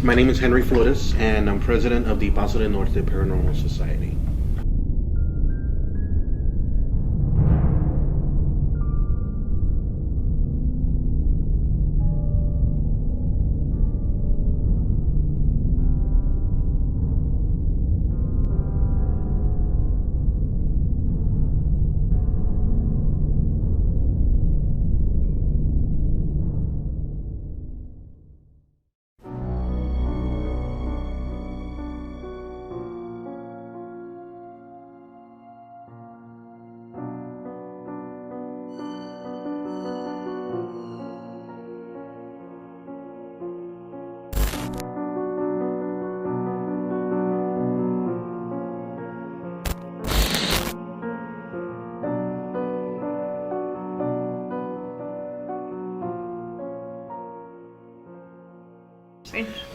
My name is Henry Flores, and I'm president of the Paso del Norte Paranormal Society.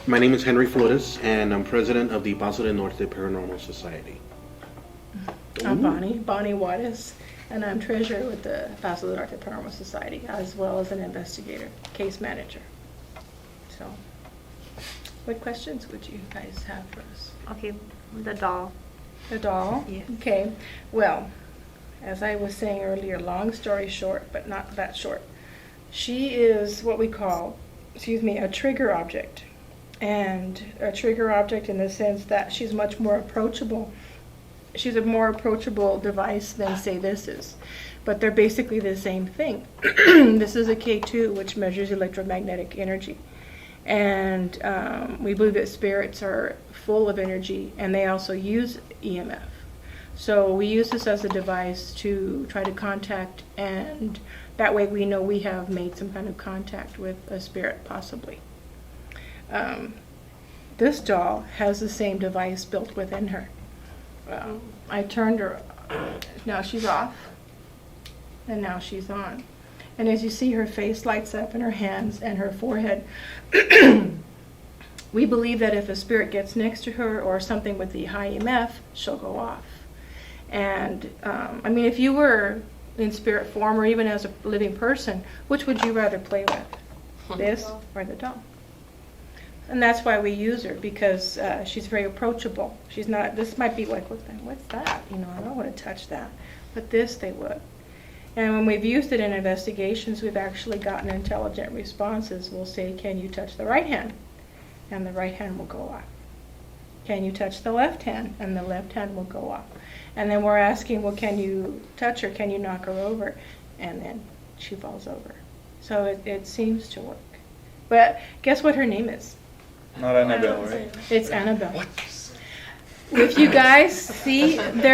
My name is Henry Flores, and I'm president of the Paso del Norte Paranormal Society. I'm Bonnie Juarez, and I'm treasurer with the Paso del Norte Paranormal Society, as well as an investigator, case manager. So, what questions would you guys have for us? Okay, the doll. The doll? Yes. Okay, well, as I was saying earlier, long story short, but not that short. She is what we call, a trigger object. And a trigger object in the sense that she's much more approachable. She's a more approachable device than, say, this is. But they're basically the same thing. This is a K2, which measures electromagnetic energy. And we believe that spirits are full of energy, and they also use EMF. So we use this as a device to try to contact, and that way we know we have made some kind of contact with a spirit, possibly. This doll has the same device built within her. I turned her, now she's off, and now she's on. And as you see, her face lights up in her hands and her forehead. We believe that if a spirit gets next to her or something with the high EMF, she'll go off. And if you were in spirit form or even as a living person, which would you rather play with, this or the doll? And that's why we use her, because she's very approachable. She's not, this might be like, what's that? I don't want to touch that. But this, they would. And when we've used it in investigations, we've actually gotten intelligent responses. We'll say, can you touch the right hand? And the right hand will go off. Can you touch the left hand? And the left hand will go off. And then we're asking, well, can you touch her? Can you knock her over? And then she falls over. So it seems to work. But guess what her name is? Not Annabelle, right? It's Annabelle. What? If you guys see, the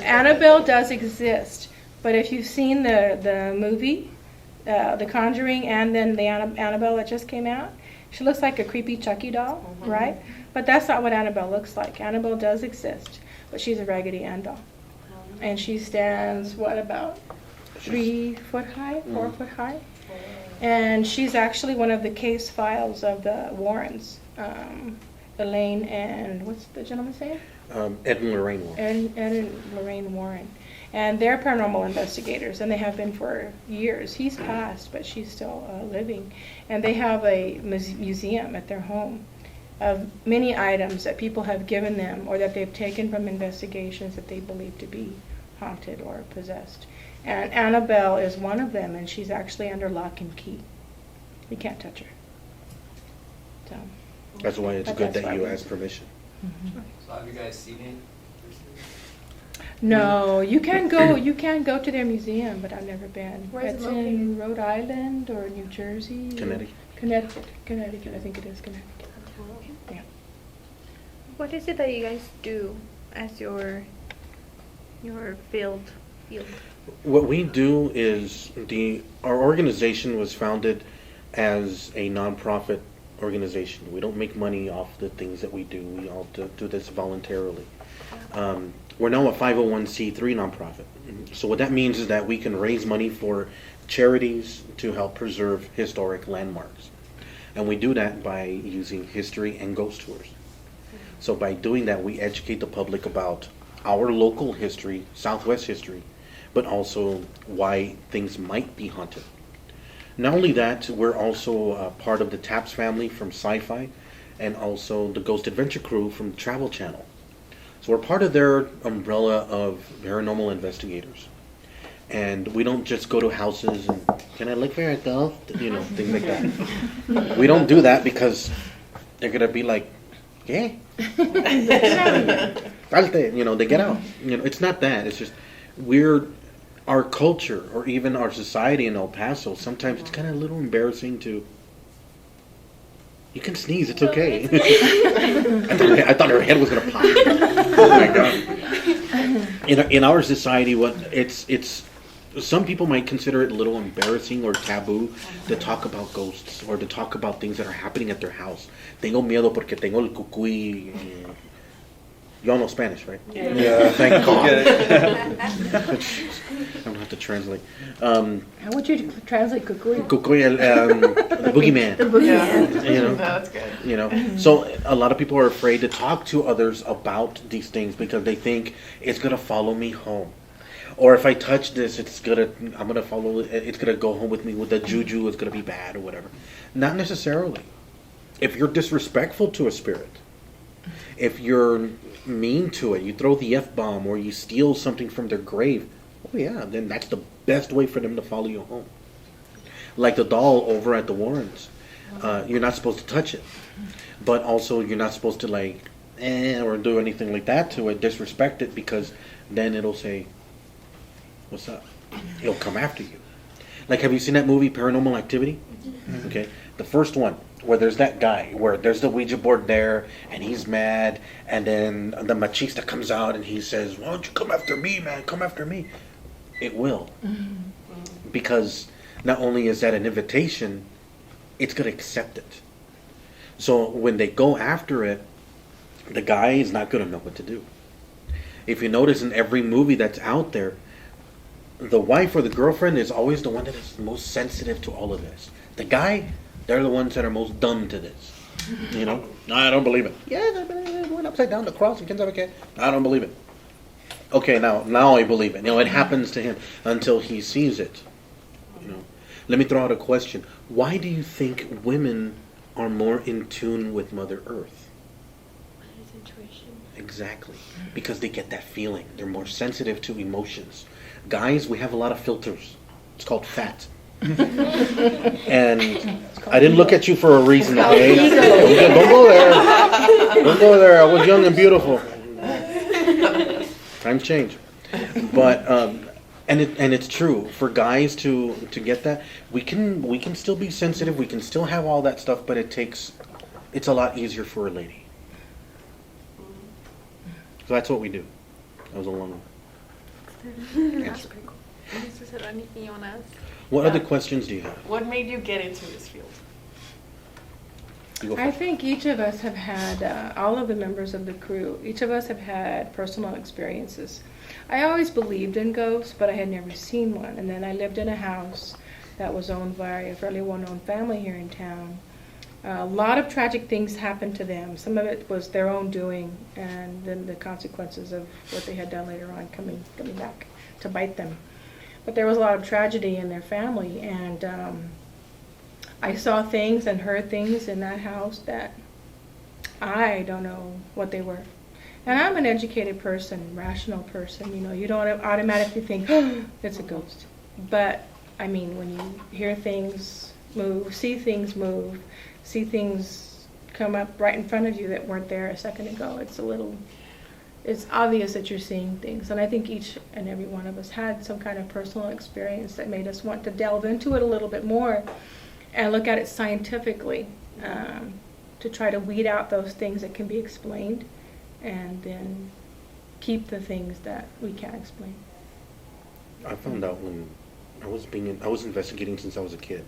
Annabelle does exist. But if you've seen the movie, The Conjuring, and then the Annabelle that just came out, she looks like a creepy Chucky doll, right? But that's not what Annabelle looks like. Annabelle does exist, but she's a Raggedy Ann doll. And she stands, about 3 foot high, 4 foot high? And she's actually one of the case files of the Warrens. Elaine and, what's the gentleman's name? Ed and Lorraine Warren. Ed and Lorraine Warren. And they're paranormal investigators, and they have been for years. He's passed, but she's still living. And they have a museum at their home of many items that people have given them or that they've taken from investigations that they believe to be haunted or possessed. And Annabelle is one of them, and she's actually under lock and key. You can't touch her. So That's why it's But good that's that why you we- ask permission. So have you guys seen it? no, you can go. You can go to their museum, but I've never been. Where is it It's located? in Rhode Island or New Jersey. Connecticut. Connecticut. I think it is Connecticut. Yeah. What is it that you guys do as your field? What we do is our organization was founded as a nonprofit organization. We don't make money off the things that we do. We all do this voluntarily. We're now a 501c3 nonprofit. So what that means is that we can raise money for charities to help preserve historic landmarks. And we do that by using history and ghost tours. So by doing that, we educate the public about our local history, Southwest history, but also why things might be haunted. Not only that, we're also part of the TAPS family from Sci-Fi, and also the Ghost Adventure crew from Travel Channel. So we're part of their umbrella of paranormal investigators. And we don't just go to houses and, can I look for a ghost? You know, things like that. We don't do that because they're going to be like, yeah. You know, they get out. You know, it's not that. It's just our culture or even our society in El Paso, sometimes it's kind of a little embarrassing to, you can sneeze, it's okay. I thought her head was going to pop. Oh my God. In our society, it's some people might consider it a little embarrassing or taboo to talk about ghosts or to talk about things that are happening at their house. Tengo miedo porque tengo el cucuy. Y'all know Spanish, right? Yeah. Thank God. Get I don't have to translate. How would you translate cucuy? Cucuy, the boogeyman. The boogeyman. You know, That's good. you know. So a lot of people are afraid to talk to others about these things because they think it's gonna follow me home. Or if I touch this, it's gonna go home with me with the juju. It's gonna be bad or whatever. Not necessarily. If you're disrespectful to a spirit, if you're mean to it, you throw the F-bomb or you steal something from their grave, oh yeah, then that's the best way for them to follow you home. Like the doll over at the Warrens, you're not supposed to touch it, but also you're not supposed to or do anything like that to it, disrespect it, because then it'll say, what's up? It'll come after you. Like, have you seen that movie Paranormal Activity? Okay, the first one where there's that guy where there's the Ouija board there and he's mad, and then the machista comes out and he says, "Why don't you come after me, man? Come after me." It will, because not only is that an invitation, it's gonna accept it. So when they go after it, the guy is not gonna know what to do. If you notice in every movie that's out there, the wife or the girlfriend is always the one that is most sensitive to all of this. The guy, they're the ones that are most dumb to this. You know? No, I don't believe it. Yeah, it went upside down the cross and okay. I don't believe it. Okay, now I believe it. You know, it happens to him until he sees it. You know. Let me throw out a question. Why do you think women are more in tune with Mother Earth? Intuition. Exactly. Because they get that feeling. They're more sensitive to emotions. Guys, we have a lot of filters. It's called fat. And I didn't look at you for a reason, okay? Don't go there. Don't go there. I was young and beautiful. Times change. But and it's true. For guys to get that, we can still be sensitive, we can still have all that stuff, but it's a lot easier for a lady. So that's what we do. That was a long answer. Is there anything you want to ask? What other questions do you have? What made you get into this field? You go I first. think each of us have had, all of the members of the crew, each of us have had personal experiences. I always believed in ghosts, but I had never seen one. And then I lived in a house that was owned by a fairly well-known family here in town. A lot of tragic things happened to them. Some of it was their own doing, and then the consequences of what they had done later on coming back to bite them. But there was a lot of tragedy in their family, and I saw things and heard things in that house that I don't know what they were. And I'm an educated person, rational person. You know, you don't automatically think, oh, it's a ghost. But, I mean, when you hear things move, see things come up right in front of you that weren't there a second ago, it's obvious that you're seeing things. And I think each and every one of us had some kind of personal experience that made us want to delve into it a little bit more and look at it scientifically, to try to weed out those things that can be explained and then keep the things that we can't explain. I found out when I was investigating since I was a kid.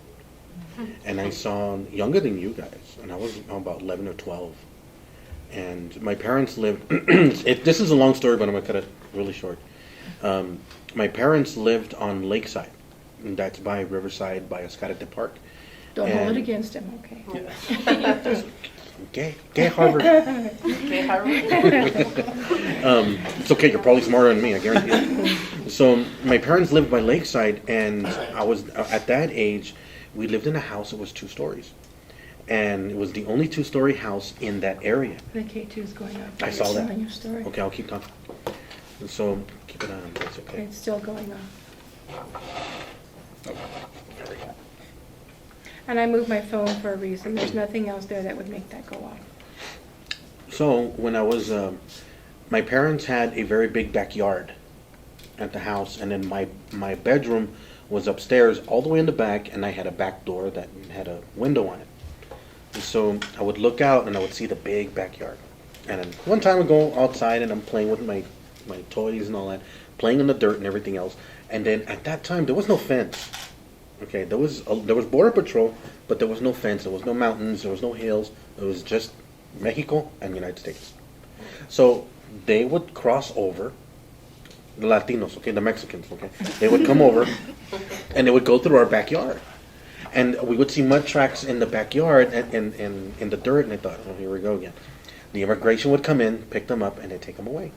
And I saw, younger than you guys, and I was about 11 or 12. And my parents lived, this is a long story, but I'm going to cut it really short. My parents lived on Lakeside, and that's by Riverside, by Escarete Park. Don't hold it against him, okay? Gay Harvard. Okay, Harvard. It's okay, you're probably smarter than me, I guarantee it. So my parents lived by Lakeside, and I was, at that age, we lived in a house that was 2 stories. and it was the only two-story house in that area. The K2 is going up. I saw that. Telling your story. Okay, I'll keep talking. And so keep it on. It's okay. It's still going up. And I moved my phone for a reason. There's nothing else there that would make that go off. So when I was, my parents had a very big backyard at the house, and then my bedroom was upstairs all the way in the back, and I had a back door that had a window on it. And so I would look out and I would see the big backyard. And then one time I go outside and I'm playing with my toys and all that, playing in the dirt and everything else. And then at that time there was no fence. Okay, there was border patrol, but there was no fence. There was no mountains. There was no hills. It was just Mexico and United States. So they would cross over, the Latinos, okay, the Mexicans, okay. They would come over, and they would go through our backyard, and we would see mud tracks in the backyard and in the dirt. And I thought, oh, here we go again. The immigration would come in, pick them up, and they'd take them away.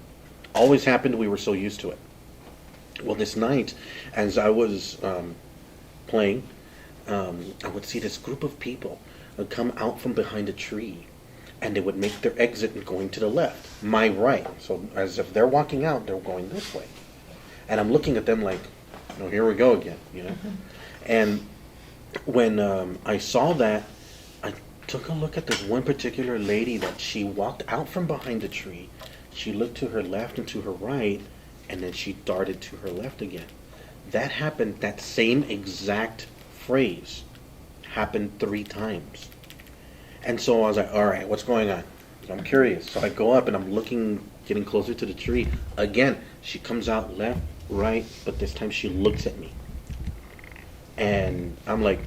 Always happened. We were so used to it. Well, this night, as I was playing, I would see this group of people come out from behind a tree, and they would make their exit and going to the left, my right. So as if they're walking out, they're going this way. And I'm looking at them like, oh, here we go again, you know. And when I saw that, I took a look at this one particular lady that she walked out from behind the tree. She looked to her left and to her right, and then she darted to her left again. That happened, that same exact phrase happened 3 times. And so I was like, all right, what's going on? So I'm curious. So I go up and I'm looking, getting closer to the tree. Again, she comes out left, right, but this time she looks at me. And I'm like,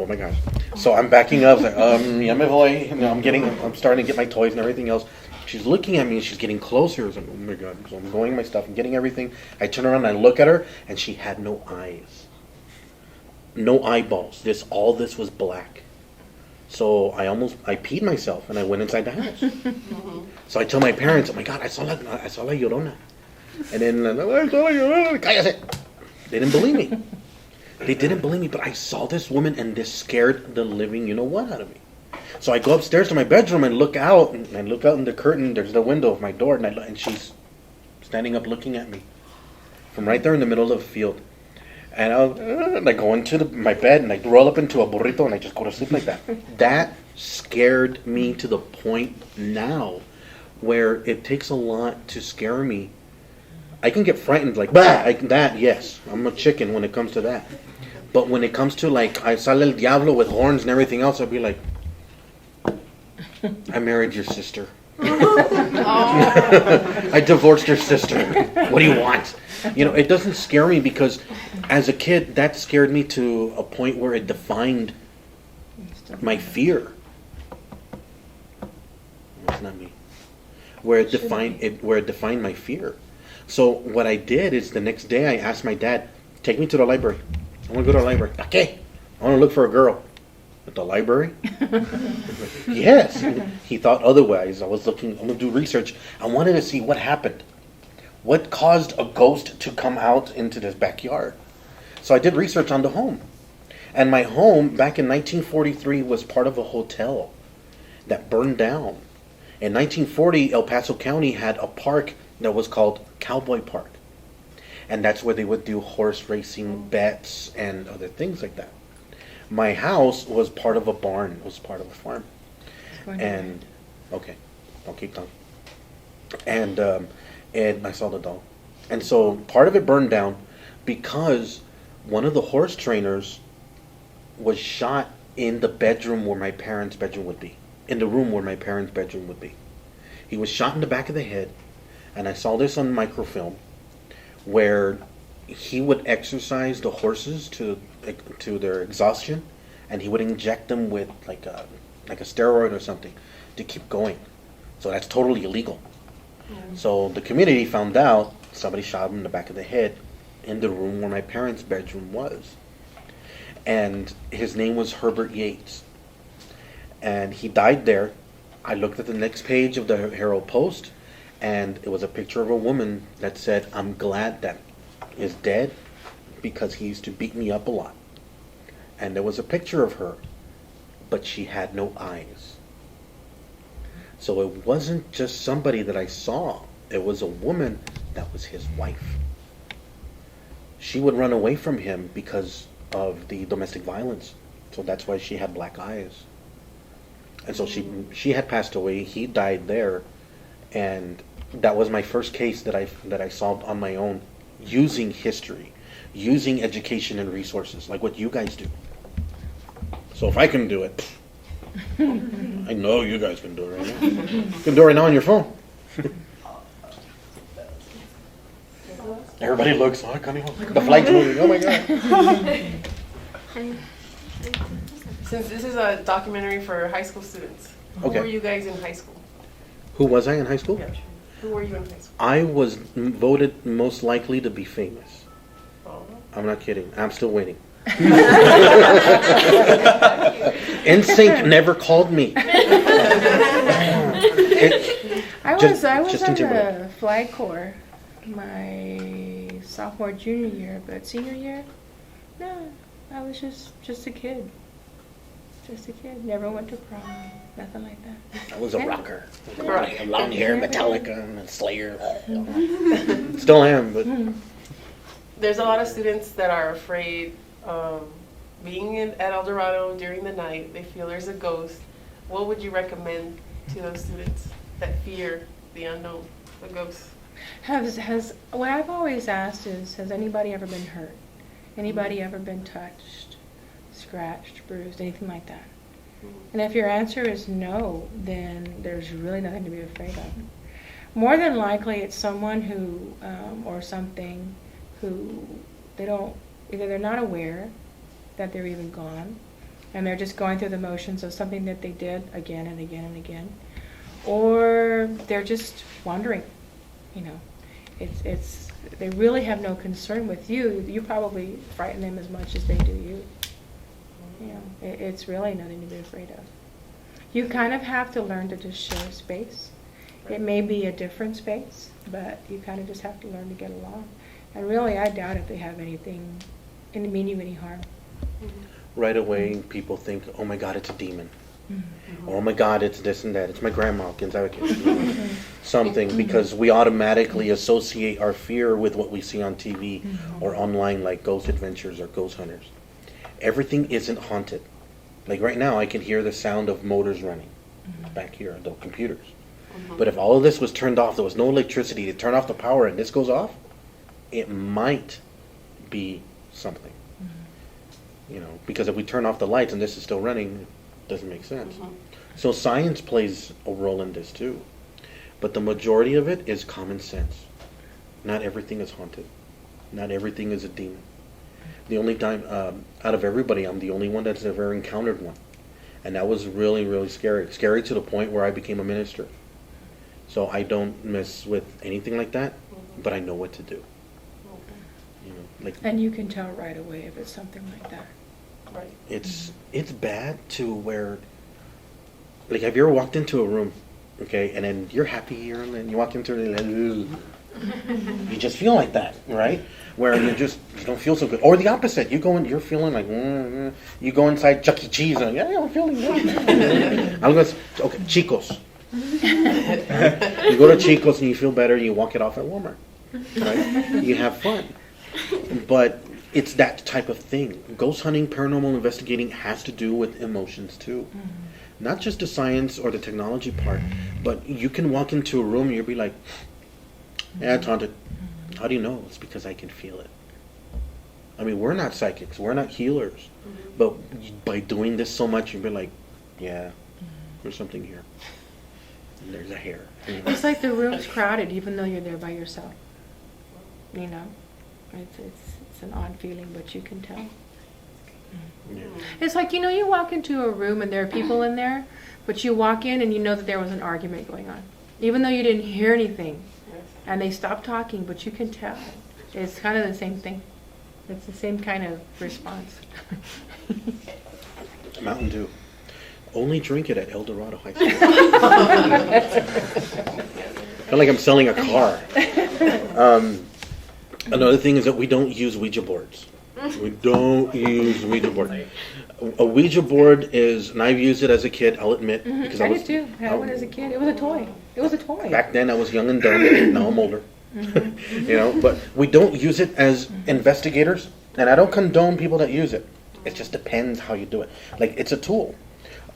oh my gosh. So I'm backing up, like, ya me voy. You know, I'm starting to get my toys and everything else. She's looking at me and she's getting closer. I was like, oh my God. So I'm going my stuff and getting everything. I turn around and I look at her and she had no eyes. No eyeballs. All this was black. So I peed myself and I went inside the house. So I tell my parents, oh my God, I saw la Llorona. And then, I saw la Llorona, cállate. They didn't believe me. They didn't believe me, but I saw this woman and this scared the living you-know-what out of me. So I go upstairs to my bedroom and look out, and I look out in the curtain, there's the window of my door, and she's standing up looking at me from right there in the middle of the field. And I go into my bed and I roll up into a burrito and I just go to sleep like that. That scared me to the point now where it takes a lot to scare me. I can get frightened like, that, yes. I'm a chicken when it comes to that. But when it comes to like, I sale el diablo with horns and everything else, I'd be like, I married your sister. I divorced your sister. What do you want? You know, it doesn't scare me because as a kid, that scared me to a point where it defined my fear. That's not me. Where it defined my fear. So what I did is the next day I asked my dad, take me to the library. I want to go to the library. Okay. I want to look for a girl. At the library? Yes. He thought otherwise. I'm going to do research. I wanted to see what happened. What caused a ghost to come out into this backyard? So I did research on the home. And my home back in 1943 was part of a hotel that burned down. In 1940, El Paso County had a park that was called Cowboy Park. And that's where they would do horse racing bets and other things like that. My house was part of a barn. It was part of a farm. And, okay, I'll keep going. And I saw the dog. And so part of it burned down because one of the horse trainers was shot in the bedroom where my parents' bedroom would be. In the room where my parents' bedroom would be. He was shot in the back of the head. And I saw this on microfilm where he would exercise the horses to their exhaustion, and he would inject them with like a steroid or something to keep going. So that's totally illegal. So the community found out somebody shot him in the back of the head in the room where my parents' bedroom was. And his name was Herbert Yates. And he died there. I looked at the next page of the Herald Post, and it was a picture of a woman that said, I'm glad that is dead because he used to beat me up a lot. And there was a picture of her but she had no eyes. So it wasn't just somebody that I saw. It was a woman that was his wife. She would run away from him because of the domestic violence. So that's why she had black eyes. And so she had passed away. He died there. And that was my first case that I solved on my own, using history, using education and resources, like what you guys do. So if I can do it, I know you guys can do it right now. You can do it right now on your phone. Everybody looks, oh, I can't even, the flag's moving, oh my God. Since this is a documentary for high school students, who Okay. were you guys in high school? Who was I in high school? Yeah. Who were you in high school? I was voted most likely to be famous. Oh. I'm not kidding. I'm still waiting. NSYNC never called me. I was Justin on Timberlake. the flag corps my sophomore, junior year, but senior year, no, I was just a kid. Just a kid. Never went to prom. Nothing like that. I was a Yeah. rocker. Right. Long hair, Metallica, and Slayer. Still am, but There's a lot of students that are afraid of being at El Dorado during the night. They feel there's a ghost. What would you recommend to those students that fear the unknown, the ghost? What I've always asked is, has anybody ever been hurt? Anybody ever been touched, scratched, bruised, anything like that? And if your answer is no, then there's really nothing to be afraid of. More than likely, it's someone who, or something, who either they're not aware that they're even gone, and they're just going through the motions of something that they did again and again and again, or they're just wandering. You know, it's they really have no concern with you. You probably frighten them as much as they do you. You know, it's really nothing to be afraid of. You kind of have to learn to just share space. It may be a different space, but you kind of just have to learn to get along. And really, I doubt if they have anything to mean you any harm. right away people think, oh my God, it's a demon. Oh my God, it's this and that. It's my grandma, quién sabe qué. Something, because we automatically associate our fear with what we see on TV or online, like Ghost Adventures or Ghost Hunters. Everything isn't haunted. Like right now, I can hear the sound of motors running back here, the computers. But if all of this was turned off, there was no electricity to turn off the power, and this goes off, it might be something. You know, because if we turn off the lights and this is still running, it doesn't make sense. So science plays a role in this too. But the majority of it is common sense. Not everything is haunted. Not everything is a demon. The only time, out of everybody, I'm the only one that's ever encountered one. And that was really, really scary. Scary to the point where I became a minister. So I don't mess with anything like that, but I know what to do. You know, like And you can tell right away if it's something like that. Right. it's bad to where, like, have you ever walked into a room, okay, and then you're happy, and then you walk into it, and you just feel like that, right? Where you don't feel so good. Or the opposite, you go in, you're feeling like, you go inside Chuck E. Cheese, and yeah, I'm feeling good. Okay, Chico's. You go to Chico's and you feel better, you walk it off at Walmart, right? You have fun. But it's that type of thing. Ghost hunting, paranormal investigating has to do with emotions too. Not just the science or the technology part, but you can walk into a room and you'll be like, yeah, it's haunted. How do you know? It's because I can feel it. I mean, we're not psychics, we're not healers. But by doing this so much, you'll be like, yeah, there's something here. And there's a hair. It's like the room's crowded even though you're there by yourself. You know? It's an odd feeling, but you can tell. Yeah. It's like, you know, you walk into a room and there are people in there, but you walk in and you know that there was an argument going on. Even though you didn't hear anything. And they stopped talking, but you can tell. It's kind of the same thing. It's the same kind of response. Mountain Dew. Only drink it at El Dorado High School. I feel like I'm selling a car. Another thing is that we don't use Ouija boards. We don't use Ouija board. A Ouija board is, and I've used it as a kid, I'll admit. Because I did too. I had one as a kid. It was a toy. It was a toy. Back then I was young and dumb. Now I'm older. You know, but we don't use it as investigators, and I don't condone people that use it. It just depends how you do it. Like, it's a tool.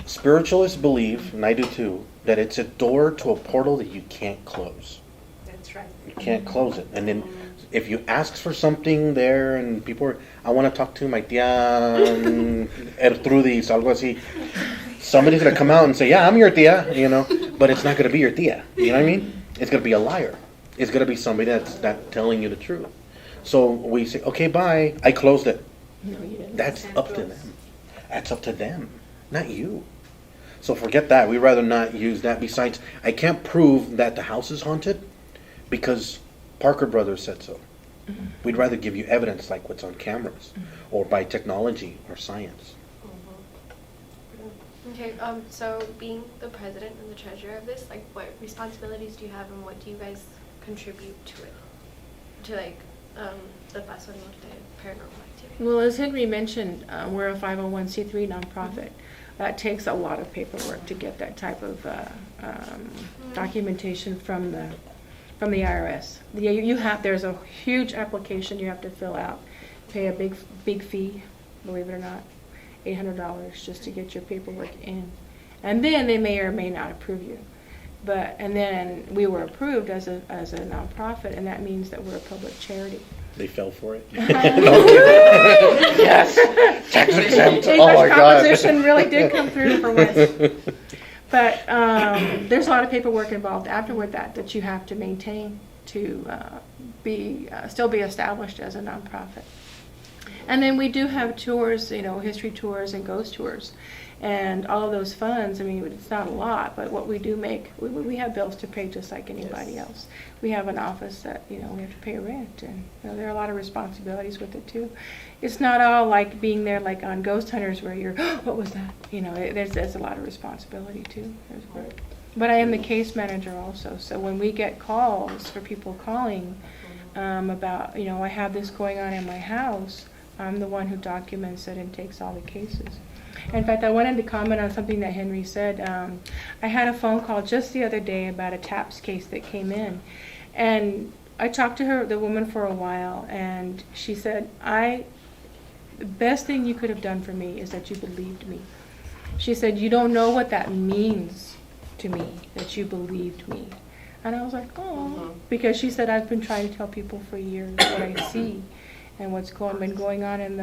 Spiritualists believe, and I do too, that it's a door to a portal that you can't close. That's right. You can't close it. And then if you ask for something there and people are, I want to talk to my tía Ertrudis, algo así. Somebody's going to come out and say, yeah, I'm your tía, you know, but it's not going to be your tía. You know what I mean? It's going to be a liar. It's going to be somebody that's not telling you the truth. So we say, okay, bye. I closed it. No, you didn't. That's up to them. That's up to them, not you. So forget that. We'd rather not use that. Besides, I can't prove that the house is haunted because Parker Brothers said so. We'd rather give you evidence like what's on cameras or by technology or science. Okay, so being the president and the treasurer of this, like, what responsibilities do you have and what do you guys contribute to it? To, like, the Paso Norte paranormal activity? Well, as Henry mentioned, we're a 501c3 nonprofit. That takes a lot of paperwork to get that type of documentation from the IRS. There's a huge application you have to fill out, pay a big fee, believe it or not, $800 just to get your paperwork in, and then they may or may not approve you. And then we were approved as a nonprofit, and that means that we're a public charity. They fell for it. Yes, tax exempt. Oh my God. Proposition really did come through for once. But there's a lot of paperwork involved afterward that you have to maintain to still be established as a nonprofit. And then we do have tours, history tours and ghost tours. And all of those funds, I mean, it's not a lot, but what we do make, we have bills to pay just like anybody else. We have an office that, we have to pay rent, and there are a lot of responsibilities with it too. It's not all like being there like on Ghost Hunters where you're, what was that? There's a lot of responsibility too. But I am the case manager also, so when we get calls for people calling about, I have this going on in my house, I'm the one who documents it and takes all the cases. In fact, I wanted to comment on something that Henry said. I had a phone call just the other day about a TAPS case that came in. And I talked to the woman for a while, and she said, the best thing you could have done for me is that you believed me. She said, you don't know what that means to me, that you believed me. And I was like, oh, because she said, I've been trying to tell people for years what I see and what's been going on in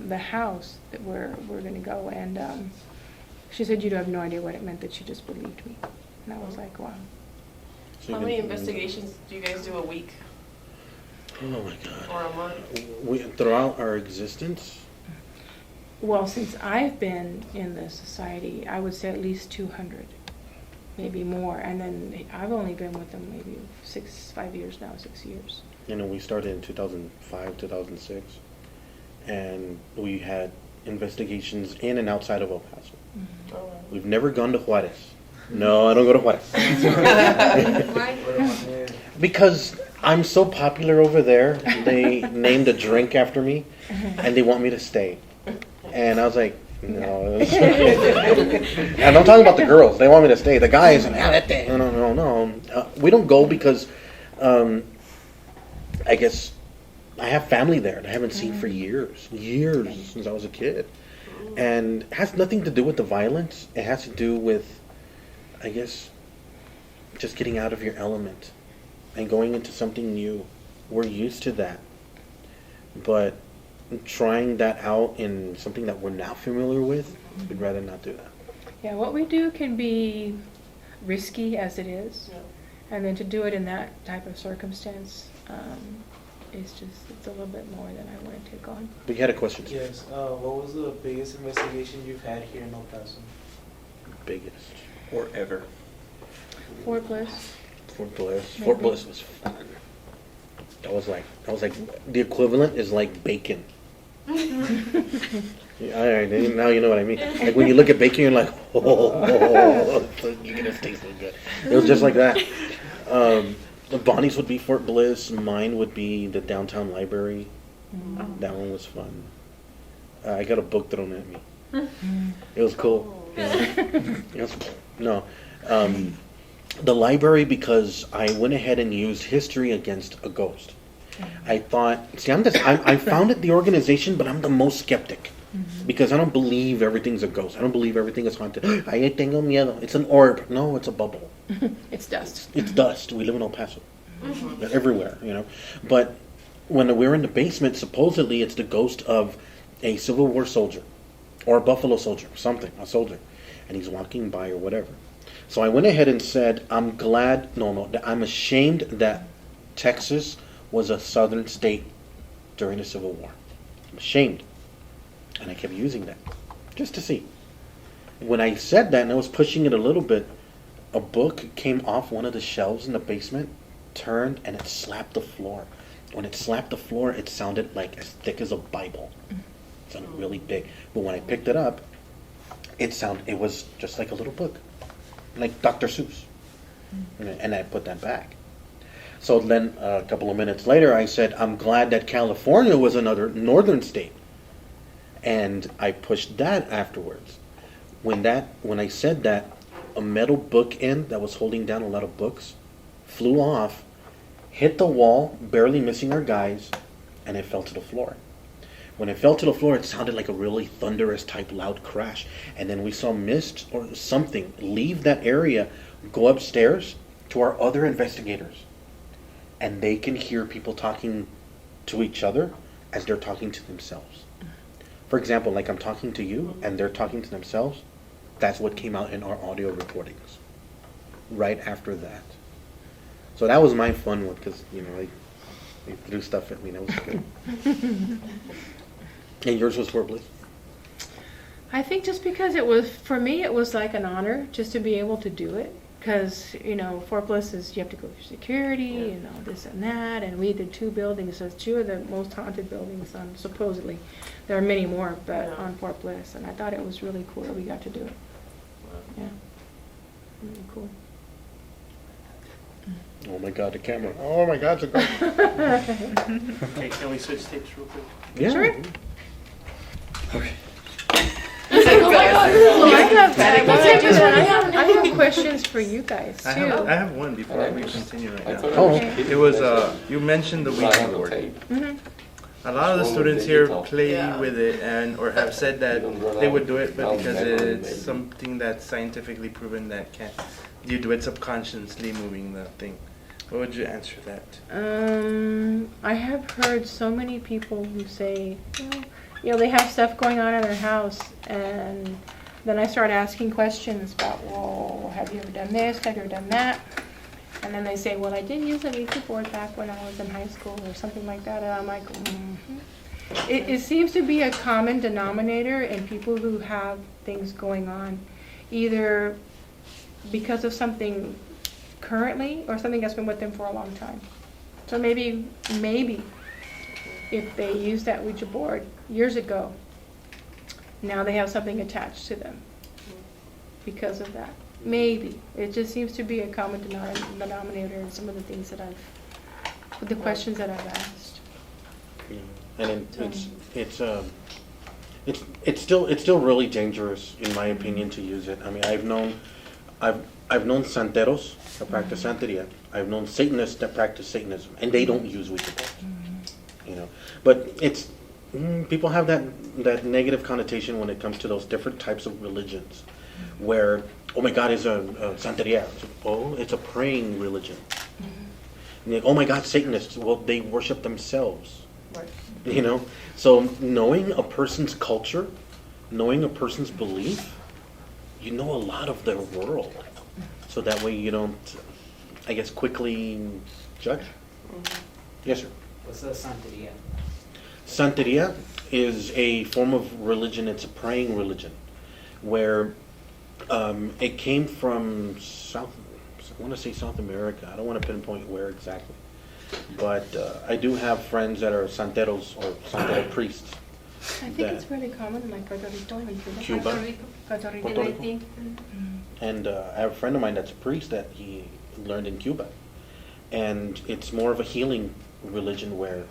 the house that we're going to go. And she said, you have no idea what it meant that you just believed me. And I was like, wow. How many investigations do you guys do a week Oh my God. or a month? Throughout our existence, Well, since I've been in the society, I would say at least 200, maybe more. And then I've only been with them maybe 5 years now, 6 years. we started in 2005, 2006, and we had investigations in and outside of El Paso. Oh, wow. We've never gone to Juarez. No, I don't go to Juarez. Why? Because I'm so popular over there, they named a drink after me, and they want me to stay. And I was like, no. And I'm talking about the girls. They want me to stay. The guys, no. We don't go because I guess I have family there that I haven't seen for years since I was a kid. And it has nothing to do with the violence. It has to do with, I guess, just getting out of your element and going into something new. We're used to that. But trying that out in something that we're not familiar with, we'd rather not do that. Yeah, what we do can be risky as it is. Yeah. And then to do it in that type of circumstance, it's a little bit more than I want to take on. But you had a question. Yes. What was the biggest investigation you've had here in El Paso? Biggest. Or ever. Fort Bliss. Fort Bliss. Maybe. Fort Bliss was fun. That was like the equivalent is like bacon. Yeah, all right, now you know what I mean. Like when you look at bacon, you're like, oh, you're gonna taste so good. It was just like that. Bonnie's would be Fort Bliss. Mine would be the downtown library. That one was fun. I got a book thrown at me. It was cool. It was, no. The library, because I went ahead and used history against a ghost. I thought, see, I founded the organization, but I'm the most skeptic. Because I don't believe everything's a ghost. I don't believe everything is haunted. Ay, tengo miedo. It's an orb. No, it's a bubble. It's dust. It's dust. We live in El Paso. They're everywhere, you know. But when we're in the basement, supposedly it's the ghost of a Civil War soldier or a Buffalo soldier, something, a soldier. And he's walking by or whatever. So I went ahead and said, I'm ashamed that Texas was a southern state during the Civil War. I'm ashamed. And I kept using that, just to see. When I said that and I was pushing it a little bit, a book came off one of the shelves in the basement, turned, and it slapped the floor. When it slapped the floor, it sounded like as thick as a Bible. It sounded really big. But when I picked it up, it was just like a little book, like Dr. Seuss. And I put that back. So then a couple of minutes later, I said, I'm glad that California was another northern state. And I pushed that afterwards. When I said that, a metal bookend that was holding down a lot of books flew off, hit the wall, barely missing our guys, and it fell to the floor. When it fell to the floor, it sounded like a really thunderous type loud crash. And then we saw mist or something leave that area, go upstairs to our other investigators. And they can hear people talking to each other as they're talking to themselves. For example, like I'm talking to you and they're talking to themselves. That's what came out in our audio recordings right after that. So that was my fun one because, you know, they threw stuff at me. That was good. And yours was Forbliss? I think just because for me, it was like an honor just to be able to do it. Because, you know, Fort Bliss is, you have to go through security, you know, this and that. And we did 2 buildings. So it's 2 of the most haunted buildings supposedly. There are many more, but on Fort Bliss. And I thought it was really cool that we got to do it. Yeah. Really cool. Oh my God, the camera. Oh my God, it's a ghost. Okay, can we switch tapes real quick? Yeah. Sure. Okay. Oh my God. Well, I have questions for you guys too. I have one before we continue right now. Oh, Okay. It was, you mentioned the Ouija board. Mhm. A lot of the students here play with it or have said that they would do it, but because it's something that's scientifically proven that you do it subconsciously moving the thing. What would you answer that? I have heard so many people who say, you know, they have stuff going on in their house, and then I start asking questions about, well, have you ever done this? Have you ever done that? And then they say, well, I did use a Ouija board back when I was in high school or something like that. And I'm like, It seems to be a common denominator in people who have things going on, either because of something currently or something that's been with them for a long time. So maybe if they used that Ouija board years ago, now they have something attached to them because of that. Maybe. It just seems to be a common denominator in some of the things that the questions that I've asked. Yeah. And it's still really dangerous in my opinion to use it. I mean, I've known santeros that practice santeria. I've known Satanists that practice Satanism, and they don't use Ouija boards. You know, but it's people have that negative connotation when it comes to those different types of religions, where oh my God, it's a santeria. Oh, it's a praying religion. And like, oh my God, Satanists. Well, they worship themselves. Right. You know, so knowing a person's culture, knowing a person's belief, you know a lot of their world. So that way you don't, I guess, quickly judge. Yes, sir. What's a santeria? Santeria is a form of religion. It's a praying religion, where it came from I want to say South America. I don't want to pinpoint where exactly, but I do have friends that are santeros or santero priests. I think it's really common in like Puerto Rico and Cuba. Puerto Rico, Puerto I Rico. think. And I have a friend of mine that's a priest that he learned in Cuba. And it's more of a healing religion where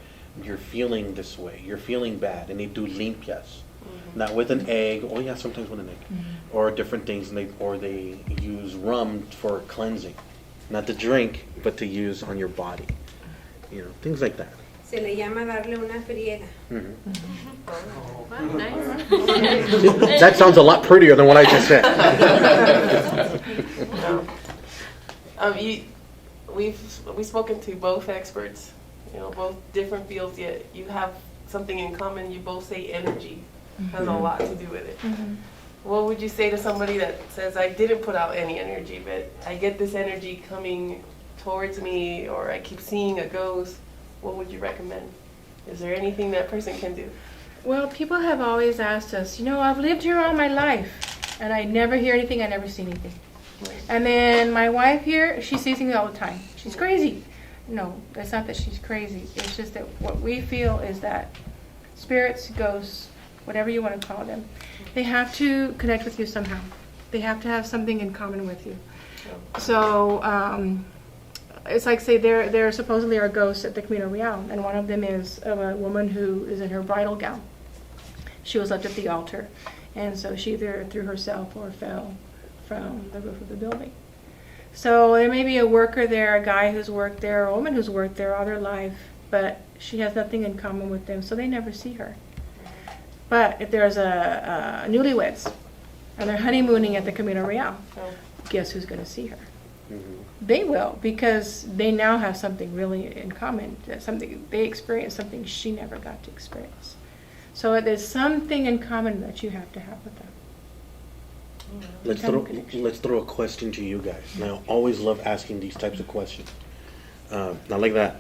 you're feeling this way, you're feeling bad, and they do limpias. Not with an egg, oh yeah, sometimes with an egg, or different things, and they use rum for cleansing, not to drink, but to use on your body, things like that. Se le llama darle una friega. Wow, nice. That sounds a lot prettier than what I just said. We've spoken to both experts, both different fields, yet you have something in common. You both say energy has a lot to do with it. What would you say to somebody that says, I didn't put out any energy, but I get this energy coming towards me, or I keep seeing a ghost? What would you recommend? Is there anything that person can do? Well, people have always asked us, I've lived here all my life, and I never hear anything, I never see anything. And then my wife here, she sees things all the time. She's crazy. No, that's not that she's crazy. It's just that what we feel is that spirits, ghosts, whatever you want to call them, they have to connect with you somehow. They have to have something in common with you. So it's like, say, there supposedly are ghosts at the Camino Real, and one of them is of a woman who is in her bridal gown. She was left at the altar, and so she either threw herself or fell from the roof of the building. So there may be a worker there, a guy who's worked there, a woman who's worked there all their life, but she has nothing in common with them, so they never see her. But if there's a newlyweds and they're honeymooning at the Camino Real, guess who's going to see her? They will, because they now have something really in common. Something they experienced, something she never got to experience. So there's something in common that you have to have with them. Let's throw a question to you guys. And I always love asking these types of questions. Not like that.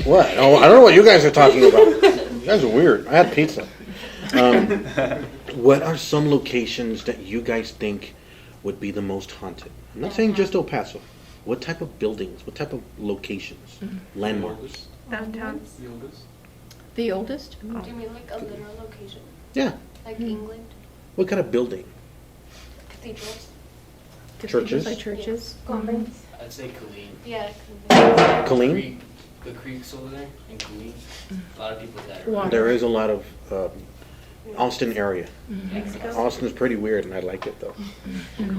What? Oh, I don't know what you guys are talking about. You guys are weird. I had pizza. What are some locations that you guys think would be the most haunted? I'm not saying just El Paso. What type of buildings? What type of locations? Landmarks? Downtown. The oldest? Do you mean like a literal location? Yeah. Like England? What kind of building? Cathedrals? Churches? Like churches. Convents. I'd say Killeen. Yeah. Killeen? The creeks over there in Killeen. A lot of people that are. Water. There is a lot of Austin area. Mexico. Austin's pretty weird, and I like it though.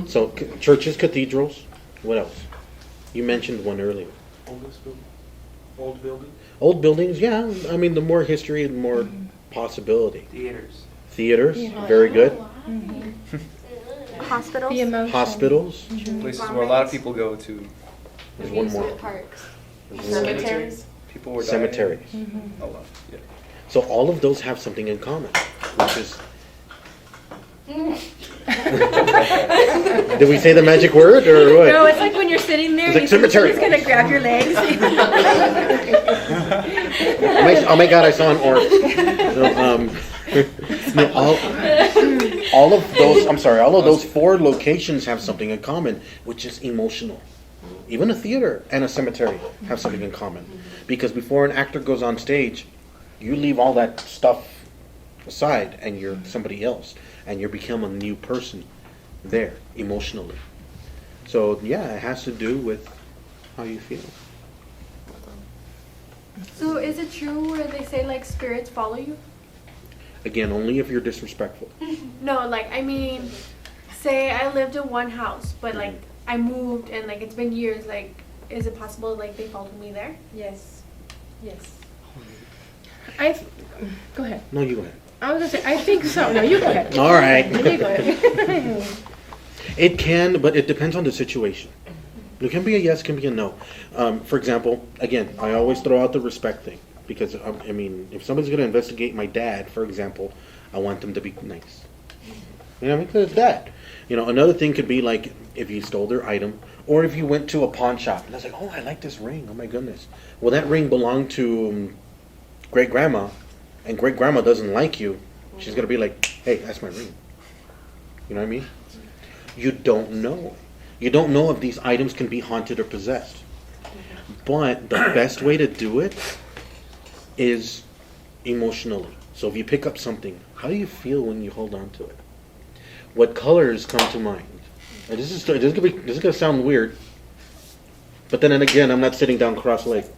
So churches, cathedrals. What else? You mentioned one earlier. Old building. Old buildings, yeah. I mean, the more history, the more possibility. Theaters. Theaters, very good. Hospitals. The emotion. Hospitals. Places where a lot of people go to. There's one more. Amusement parks. Cemeteries. People were dying. Cemeteries. A lot. Yeah. So all of those have something in common, which is. Did we say the magic word or what? No, it's like when you're sitting there, It's like you think cemetery. somebody's going to grab your legs. Oh my God! I saw an orb. No, all of those. I'm sorry. All of those 4 locations have something in common, which is emotional. Even a theater and a cemetery have something in common, because before an actor goes on stage, you leave all that stuff aside, and you're somebody else, and you become a new person there emotionally. So yeah, it has to do with how you feel. So is it true where they say like spirits follow you? Again, only if you're disrespectful. No, like I mean, say I lived in one house, but like I moved and like it's been years. Like, is it possible like they followed me there? Yes. Yes. Go ahead. No, you go ahead. I was going to say, I think so. No, you go ahead. All right. You go ahead. It can, but it depends on the situation. It can be a yes, can be a no. For example, again, I always throw out the respect thing, because I mean, if somebody's going to investigate my dad, for example, I want them to be nice. You know what I mean? Because it's dad. You know, another thing could be like if you stole their item, or if you went to a pawn shop and I was like, oh, I like this ring. Oh my goodness. Well, that ring belonged to great grandma, and great grandma doesn't like you. She's gonna be like, hey, that's my ring. You know what I mean? You don't know. You don't know if these items can be haunted or possessed. But the best way to do it is emotionally. So if you pick up something, how do you feel when you hold on to it? What colors come to mind? And this is gonna sound weird. But then again, I'm not sitting down cross-legged.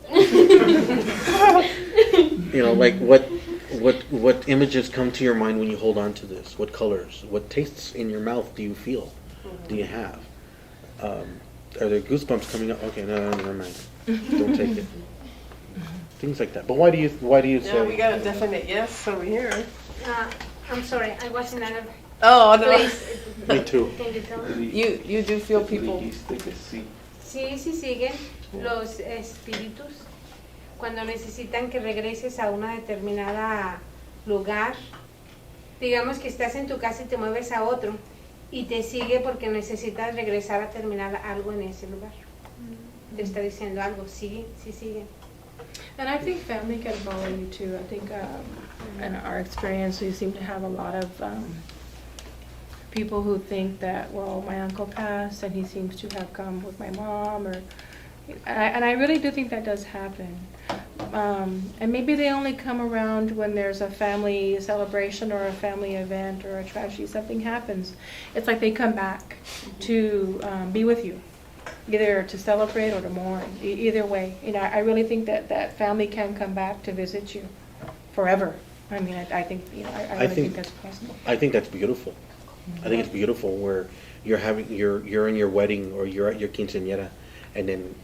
You know, like what images come to your mind when you hold on to this? What colors? What tastes in your mouth do you feel? Do you have? Are there goosebumps coming up? Okay, no, never mind. Don't take it. Things like that. But why do you Yeah, we say? got a definite yes over here. I'm sorry, I wasn't out of Oh, no. place. Me too. Can you tell me? You do feel people. Sí, sí siguen los espíritus cuando necesitan que regreses a una determinada lugar. Digamos que estás en tu casa y te mueves a otro y te sigue porque necesitas regresar a terminar algo en ese lugar. Te está diciendo algo, sí, sí siguen. And I think family can follow you too. I think in our experience, we seem to have a lot of people who think that, well, my uncle passed and he seems to have come with my mom, and I really do think that does happen. And maybe they only come around when there's a family celebration or a family event or a tragedy, something happens. It's like they come back to be with you, either to celebrate or to mourn, either way. You know, I really think that family can come back to visit you forever. I mean, I think, you know, I really think that's possible. I think that's beautiful. I think it's beautiful where you're in your wedding or you're at your quinceañera, and then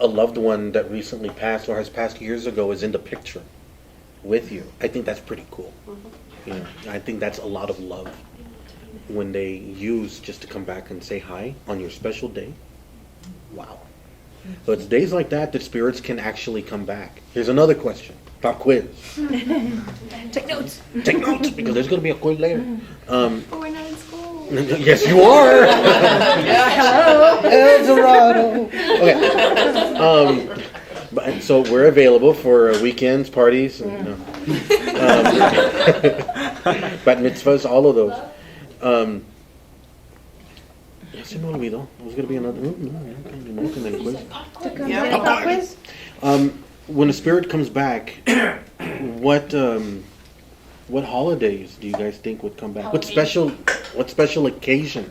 a loved one that recently passed or has passed years ago is in the picture with you. I think that's pretty cool. You know, I think that's a lot of love when they use just to come back and say hi on your special day. Wow. So it's days like that that spirits can actually come back. Here's another question. Pop quiz. Take notes. Take notes because there's going to be a quiz later. But we're not in school. Yes, you are. El Dorado. Okay. So we're available for weekends, parties, and, bat mitzvahs, all of those. Ya se me olvidó. It was going to be another. Yeah. Quiz? When a spirit comes back, what holidays do you guys think would come back? What special occasion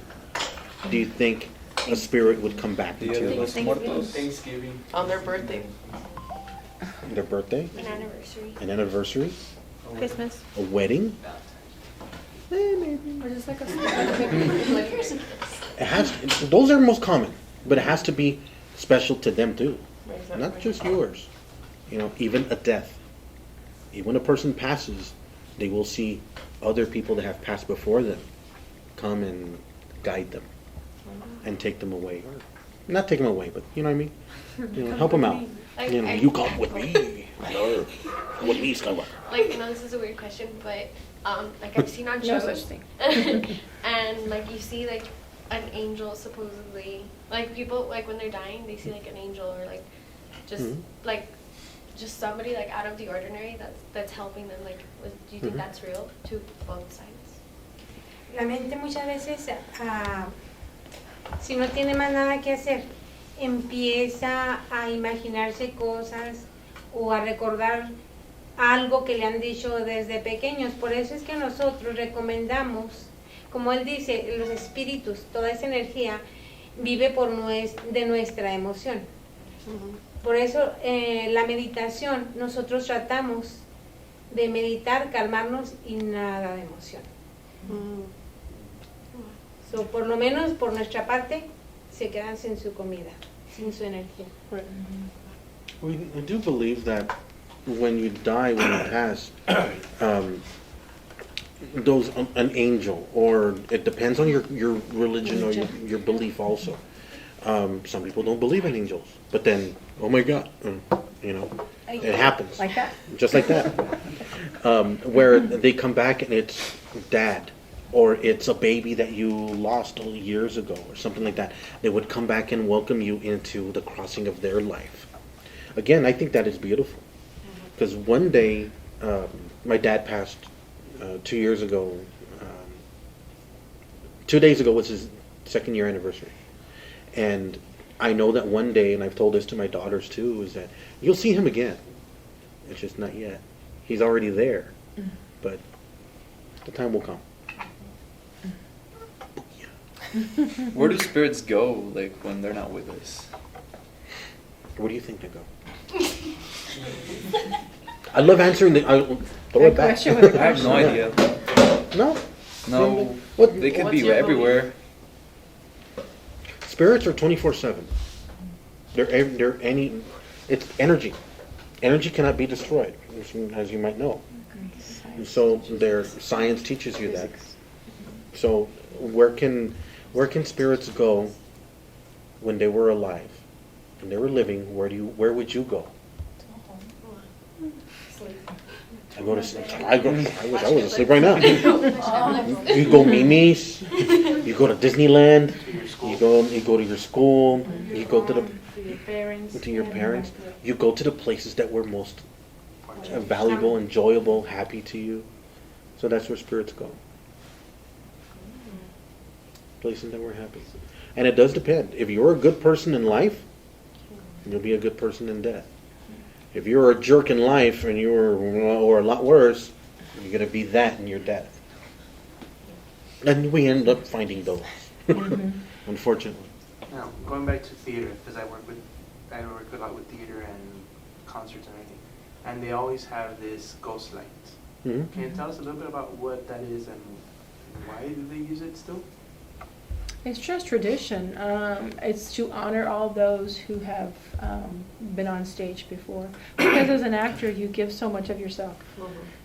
do you think a spirit would come back Dia de to? los Muertos. Thanksgiving. On their birthday. Their birthday? An anniversary. An anniversary? Christmas. A wedding? Or just like a It has. Those are most common, but it has to be special to them too, Exactly. not just yours. You know, even a death. Even when a person passes, they will see other people that have passed before them come and guide them and take them away. Or not take them away, but you know what I mean? You know, help them out. Like, You know, you come with me. Or with me, Skywalker. Like, you know, this is a weird question, but like I've seen on No shows, such thing. and like you see like an angel supposedly, like people like when they're dying, they see like an angel or like just Mhm. like just somebody like out of the ordinary that's helping them. Like, do you think Mhm. that's real to both sides? La mente muchas veces, si no tiene más nada que hacer, empieza a imaginarse cosas o a recordar algo que le han dicho desde pequeños. Por eso es que nosotros recomendamos, como él dice, los espíritus, toda esa energía vive de nuestra emoción. Por eso la meditación, nosotros tratamos de meditar, calmarnos y nada de emoción. So, por lo menos por nuestra parte, se quedan sin su comida, sin su energía. I do believe that when you die, when you pass, those an angel, or it depends on your religion or your belief also. Some people don't believe in angels, but then, oh my God, you know, it happens. Like that. Just like that. Where they come back and it's dad, or it's a baby that you lost years ago, or something like that. They would come back and welcome you into the crossing of their life. Again, I think that is beautiful. Because one day, my dad passed 2 years ago. 2 days ago was his 2nd year anniversary. And I know that one day, and I've told this to my daughters too, is that you'll see him again. It's just not yet. He's already there. But the time will come. Where do spirits go, like, when they're not with us? Where do you think they go? I love answering the. Throw Good it back. question with a I have no question. idea. No. No, What? they could What's be your everywhere. Spirits are 24/7. They're any. It's energy. Energy cannot be destroyed, as you might know. And so their science teaches you that. So where can spirits go when they were alive, when they were living? Where would you go? I wish I was asleep right now. You go Mimi's. You go to Disneyland. You go to your school. You go to your parents. You go to the places that were most valuable, enjoyable, happy to you. So that's where spirits go. Places that were happy. And it does depend. If you're a good person in life, you'll be a good person in death. If you're a jerk in life and or a lot worse, you're going to be that in your death. And we end up finding those, unfortunately. Now, going back to theater, because I work a lot with theater and concerts and everything, and they always have this ghost light. Mhm. Can you tell us a little bit about what that is and why do they use it still? It's just tradition. It's to honor all those who have been on stage before. Because as an actor, you give so much of yourself.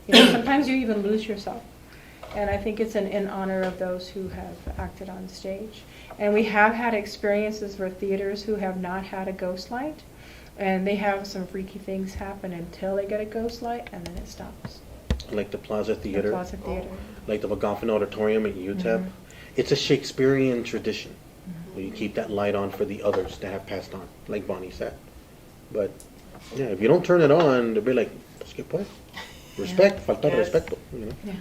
You know, sometimes you even lose yourself. And I think it's in honor of those who have acted on stage. And we have had experiences with theaters who have not had a ghost light. And they have some freaky things happen until they get a ghost light, and then it stops. Like the Plaza Theater. The Plaza Theater. Like the McGoffin Auditorium at UTEP. It's a Shakespearean tradition. Where you keep that light on for the others that have passed on, like Bonnie said. But yeah, if you don't turn it on, they'll be like, pues qué pues? Respect, falta de Yes. respeto. You know? Yeah.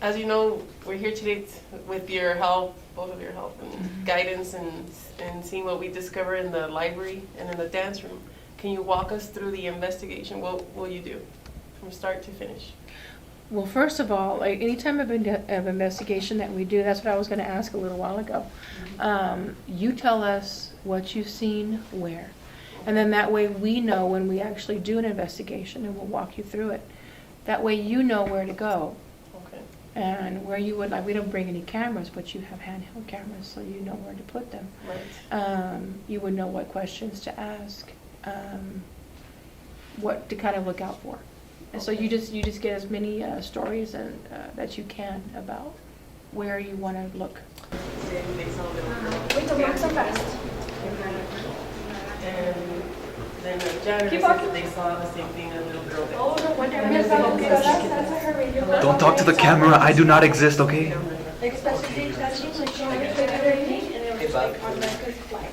As you know, we're here today with your help, both of your help and guidance and seeing what we discover in the library and in the dance room. Can you walk us through the investigation? What will you do from start to finish? Well, first of all, like any type of investigation that we do, that's what I was going to ask a little while ago. You tell us what you've seen, where. And then that way we know when we actually do an investigation, and we'll walk you through it. That way you know where to go. Okay. And where you would, like, we don't bring any cameras, but you have handheld cameras, so you know where to put them. Right. You would know what questions to ask, what to kind of look out for. And so you just get as many stories and that you can about where you want to look. Wait, don't walk so fast. And then the janitor Keep said walking. that they saw the same thing a little girl did. Oh, no wonder. Don't talk to the camera. I do not exist, okay? Like, especially the touching, like, she had to everything, and it was like automatically fly.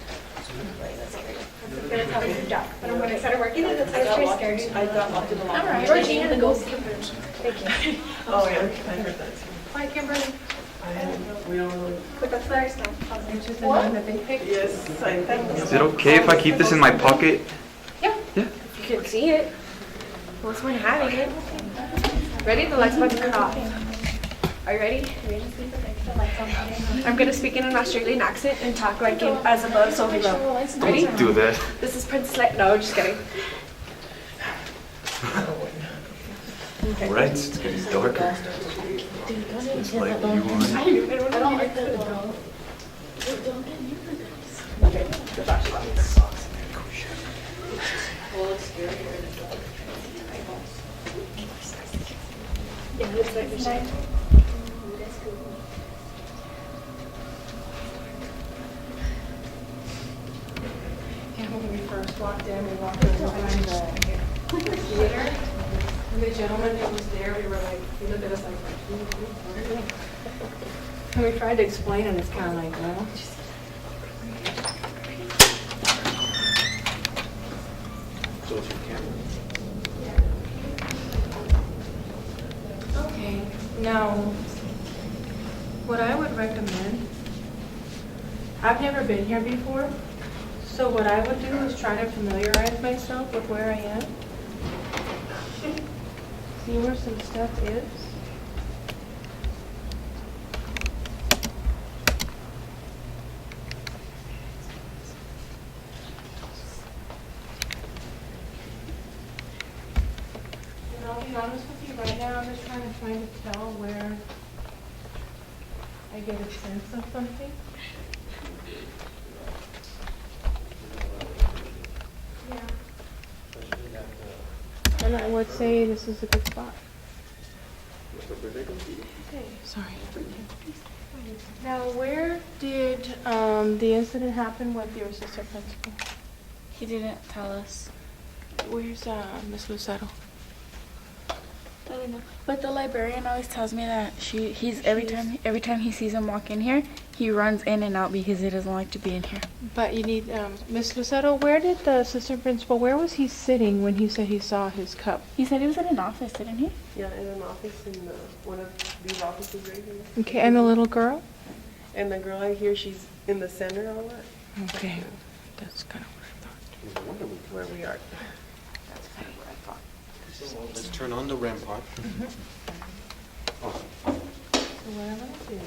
I'm gonna tell you to duck, but I'm gonna try to work it out. I was pretty scared. I got locked in the locker room. Alright, Georgina, the ghost Kimberly. Thank you. Oh, yeah, I heard that too. Bye, Kimberly. We don't really. Put the flares down. Which is the one that they picked. Yes, I think. Is it okay if I keep this in my pocket? Yeah. Yeah. You can see it. What's one having it? Ready? The light's about to cut off. Are you ready? I'm gonna speak in an Australian accent and talk like in as above, so below. Ready? Don't do that. This is Princess Leia. No, just kidding. Alright, it's getting darker. Just like you want. I don't like that. Okay, the flashlight. Yeah, it looks like you're saying. And when we first walked in, we walked in behind the theater. And the gentleman that was there, we were like, he looked at us like, what are you doing? And we tried to explain, and it's kind of like, well. So it's your camera. Okay, now, what I would recommend, I've never been here before, so what I would do is try to familiarize myself with where I am. See where some stuff is. trying to tell where I get a sense of something. And I would say this is a good spot. Okay, sorry. Now, where did the incident happen with your assistant principal? He didn't tell us. Where's Miss Lucero? I don't know. But the librarian always tells me that he's every time he sees him walk in here, he runs in and out because he doesn't like to be in here. But you need Miss Lucero. Where did the assistant principal? Where was he sitting when he said he saw his cup? He said he was in an office, didn't he? Yeah, in an office in one of these offices right here. Okay, and the little girl? And the girl I hear, she's in the center all that. Okay, that's kind of what I thought. Where we are. That's kind of what I thought. So let's turn on the REM pod. Awesome. So what I'm gonna do?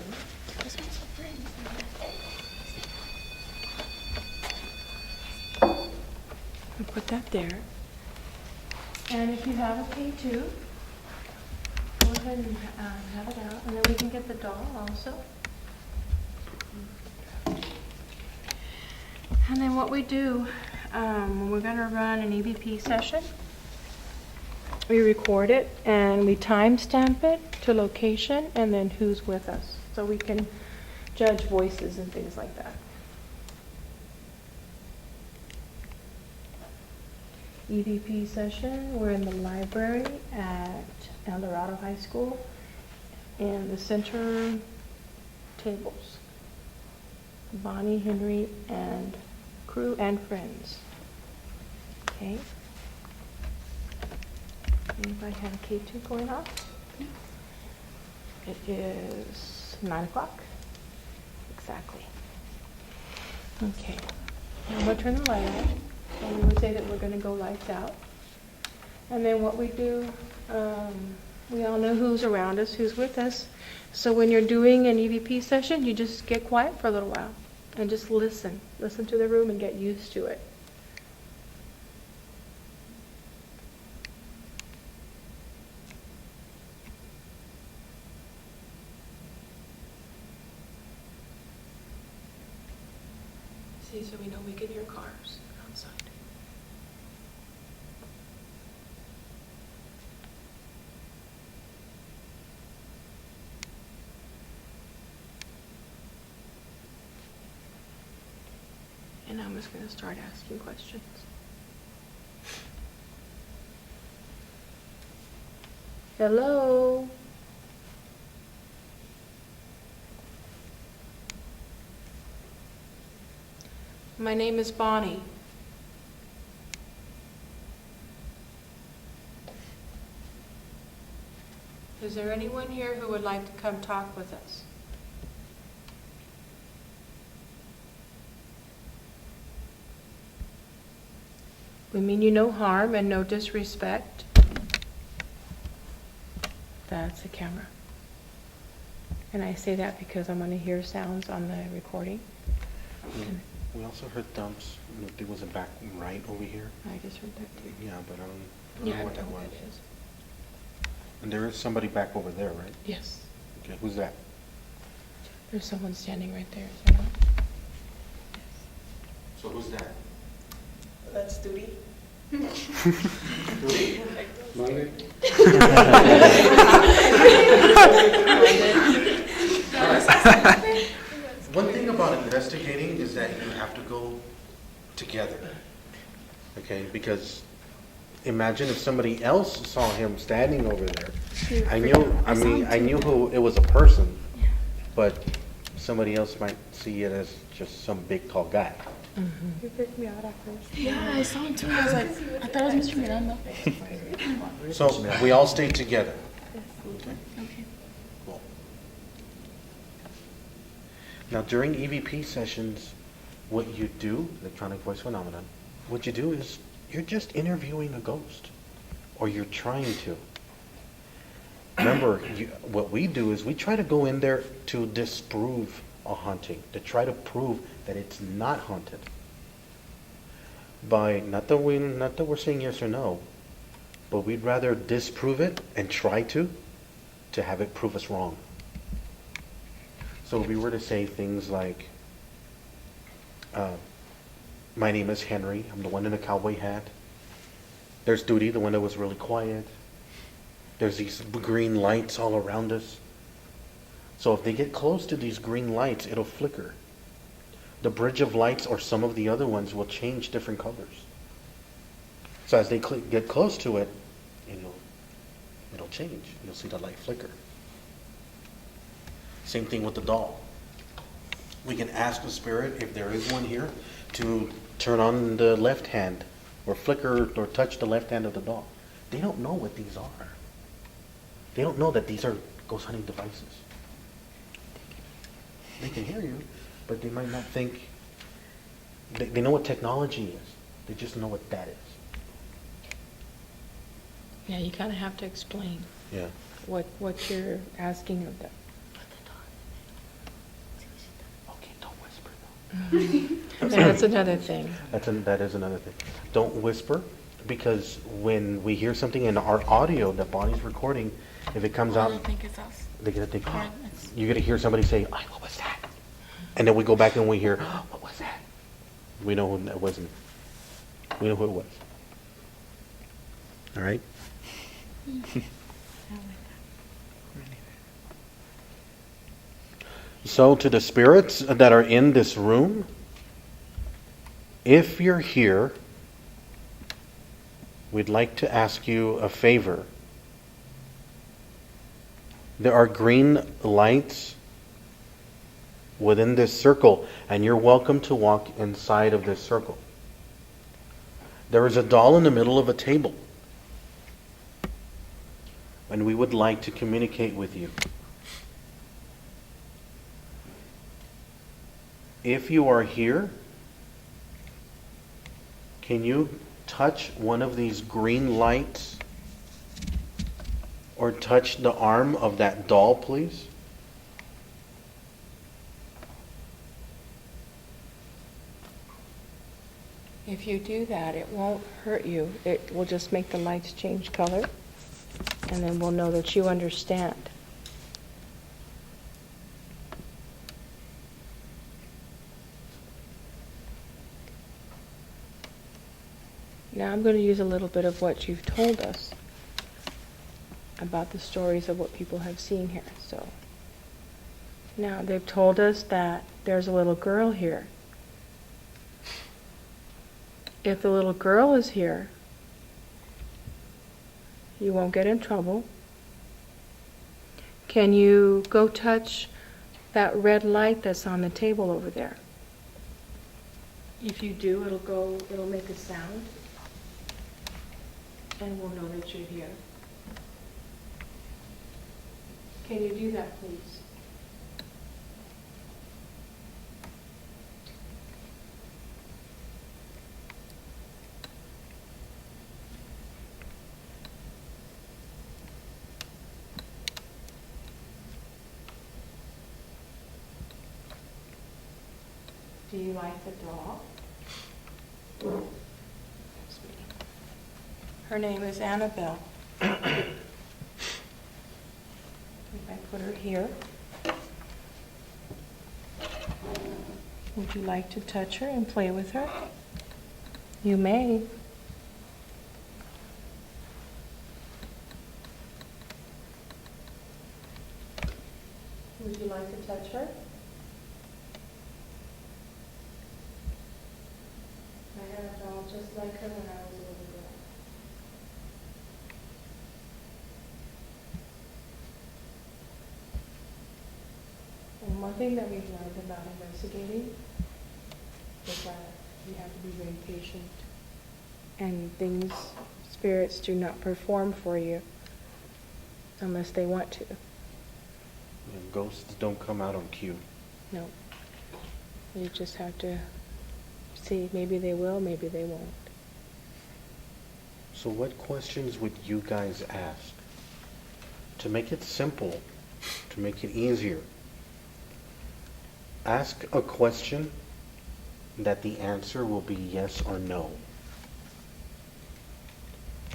I'll put that there. And if you have a K2, go ahead and have it out, and then we can get the doll also. And then what we do, when we're going to run an EVP session, we record it and we timestamp it to location and then who's with us, so we can judge voices and things like that. EVP session, we're in the library at Dorado High School in the center tables. Bonnie, Henry, and crew and friends. Okay. Anybody have a K2 going off? It is 9 o'clock. Exactly. Okay. Now I'm going to turn the light on. And we would say that we're going to go lights out. And then what we do, we all know who's around us, who's with us. So when you're doing an EVP session, you just get quiet for a little while and just listen. Listen to the room and get used to it. See, so we know we can hear cars outside. And I'm just going to start asking questions. Hello? My name is Bonnie. Is there anyone here who would like to come talk with us? We mean you no harm and no disrespect. That's the camera. And I say that because I'm going to hear sounds on the recording. We also heard thumps. There was a back right over here. I just heard that too. Yeah, but I don't know what that was. is. And there is somebody back over there, right? Yes. Okay, who's that? There's someone standing right there. Is there not? So who's that? That's Studi. One thing about investigating is that you have to go together. Okay, because imagine if somebody else saw him standing over there. I knew who it was, a person, but somebody else might see it as just some big tall guy. You picked me out at first. Yeah, I saw him too. I was like, I thought it was Mr. Miranda. So we all stayed together. Okay. Okay. Cool. Now during EVP sessions, what you do, electronic voice phenomenon, what you do is you're just interviewing a ghost, or you're trying to. Remember, what we do is we try to go in there to disprove a haunting, to try to prove that it's not haunted. By not that we're saying yes or no, but we'd rather disprove it and try to to have it prove us wrong. So if we were to say things like, my name is Henry, I'm the one in the cowboy hat. There's Duty, the one that was really quiet. There's these green lights all around us. So if they get close to these green lights, it'll flicker. The bridge of lights or some of the other ones will change different colors. So as they get close to it, it'll change. You'll see the light flicker. Same thing with the doll. We can ask the spirit, if there is one here, to turn on the left hand or flicker or touch the left hand of the doll. They don't know what these are. They don't know that these are ghost hunting devices. They can hear you, but they might not think. They know what technology is. They just know what that is. Yeah, you kind of have to explain Yeah. what you're asking of them. Okay, don't whisper though. And that's another thing. That is another thing. Don't whisper, because when we hear something in our audio that Bonnie's recording, if it comes out, I think it's us. they're gonna think, Or oh, it's- you're gonna hear somebody say, "Ay, what was that?" And then we go back and we hear, oh, what was that? We know who it wasn't. We know who it was. All right? So to the spirits that are in this room, if you're here, we'd like to ask you a favor. There are green lights within this circle, and you're welcome to walk inside of this circle. There is a doll in the middle of a table, and we would like to communicate with you. If you are here, can you touch one of these green lights or touch the arm of that doll, please? If you do that, it won't hurt you. It will just make the lights change color, and then we'll know that you understand. Now I'm going to use a little bit of what you've told us about the stories of what people have seen here. So now they've told us that there's a little girl here. If the little girl is here, you won't get in trouble. Can you go touch that red light that's on the table over there? If you do, it'll make a sound, and we'll know that you're here. Can you do that, please? Do you like the doll? Her name is Annabelle. If I put her here, would you like to touch her and play with her? You may. Would you like to touch her? I had a doll just like her when I was a little girl. And one thing that we've learned about investigating is that you have to be very patient. And things, spirits do not perform for you unless they want to. And ghosts don't come out on cue. No. You just have to see, maybe they will, maybe they won't. So what questions would you guys ask? To make it simple, to make it easier, ask a question that the answer will be yes or no.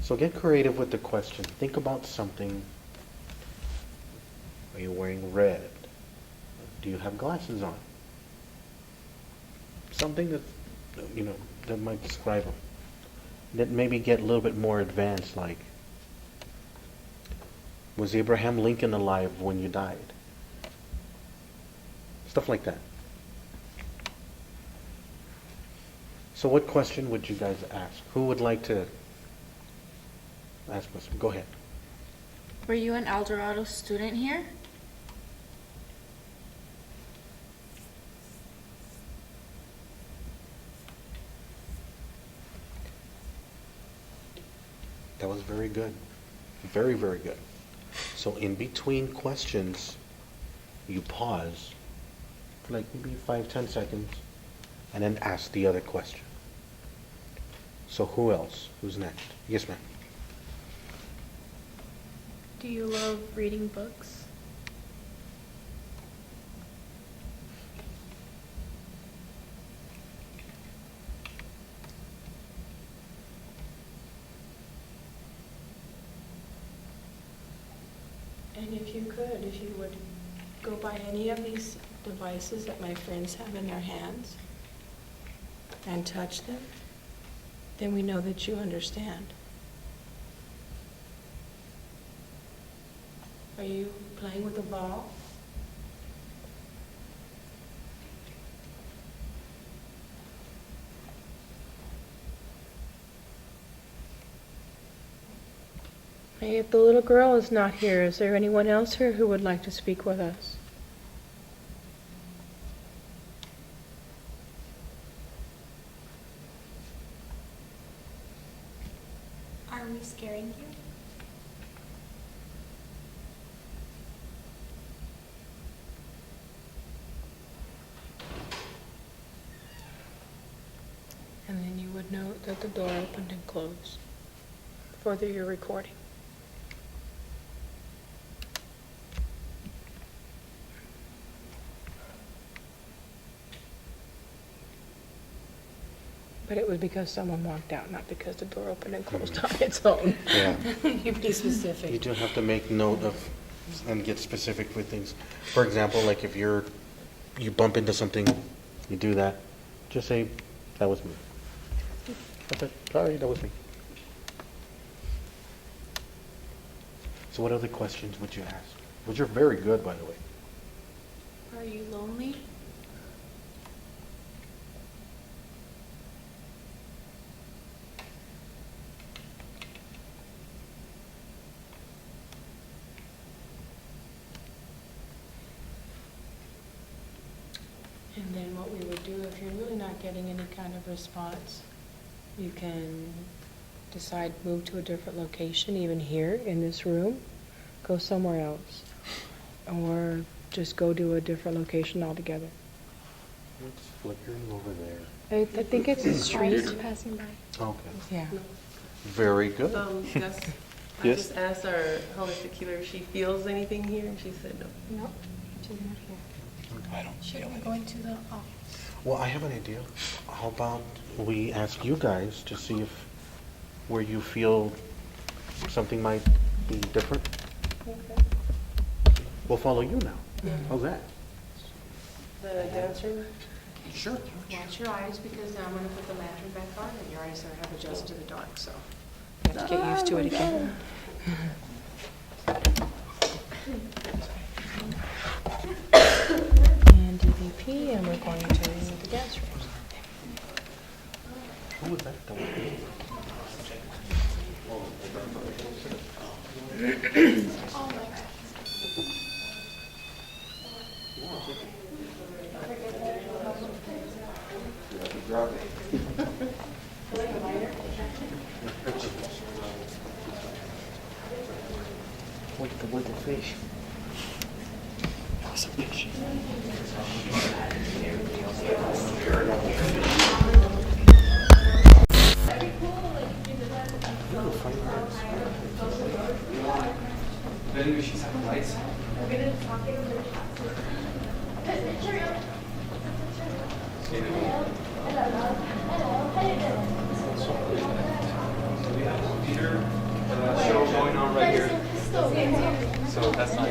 So get creative with the question. Think about something Are you wearing red? Do you have glasses on? Something that, that might describe them. That maybe get a little bit more advanced, like, was Abraham Lincoln alive when you died? Stuff like that. So what question would you guys ask? Who would like to ask us? Go ahead. Were you an El Dorado student here? That was very good. Very, very good. So in between questions, you pause for like maybe 5-10 seconds and then ask the other question. So who else? Who's next? Yes, ma'am. Do you love reading books? And if you could, if you would go by any of these devices that my friends have in their hands and touch them, then we know that you understand. Are you playing with a ball? Hey, if the little girl is not here, is there anyone else here who would like to speak with us? Are we scaring you? And then you would note that the door opened and closed for your recording. But it was because someone walked out, not because the door opened and closed on its own. Yeah. You be specific. You do have to make note of and get specific with things. For example, like if you bump into something, you do that, just say, that was me. That's it. Sorry, that was me. So what other questions would you ask? Which are very good, by the way. Are you lonely? And then what we would do, if you're really not getting any kind of response, you can decide move to a different location, even here in this room, go somewhere else, or just go to a different location altogether. What's flickering over there? I think it's a street. Passing by. Okay. Yeah. Very good. Gus, I Yes? just asked our holistic healer if she feels anything here, and she said no. No, she's not here. I don't Should we go into the office? Well, I have an idea. How about we ask you guys to see if where you feel something might be different? Okay. We'll follow you now. How's that? The dance room? Sure. Watch your eyes, because now I'm going to put the lantern back on, and your eyes have adjusted to the dark, so you have to get used to it again. And DVP, and we're going to the dance room. Who was that? That was me. With the fish. Awesome fish. Maybe she's having lights. We have a theater show going on right here. So that's not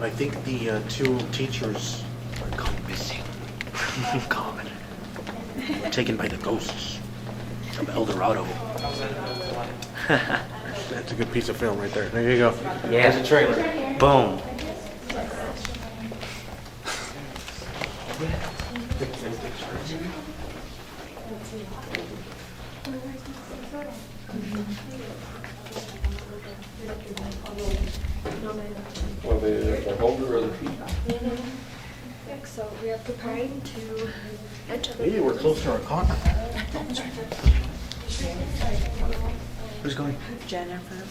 I think the two teachers are gone missing. Gone. Taken by the ghosts of El Dorado. That's a good piece of film right there. There you go. Yeah. There's a trailer. Boom. Well, the holder of the feet. So we are preparing to enter the. Maybe we're close to our corner. Who's going? Jennifer.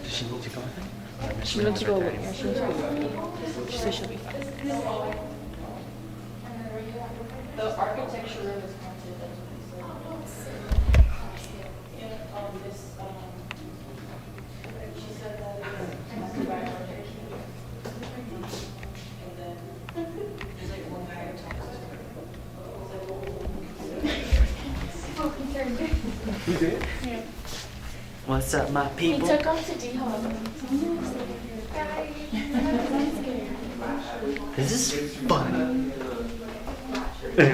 Does she need to go with me? She wants to go. Yeah, she wants to go. She said she'll be fine. The architecture room is haunted. She said that it's by architecture. And then there's like one guy who talks to her. You did? Yeah. What's up, my He people? took off to D-Hall. This is fun. What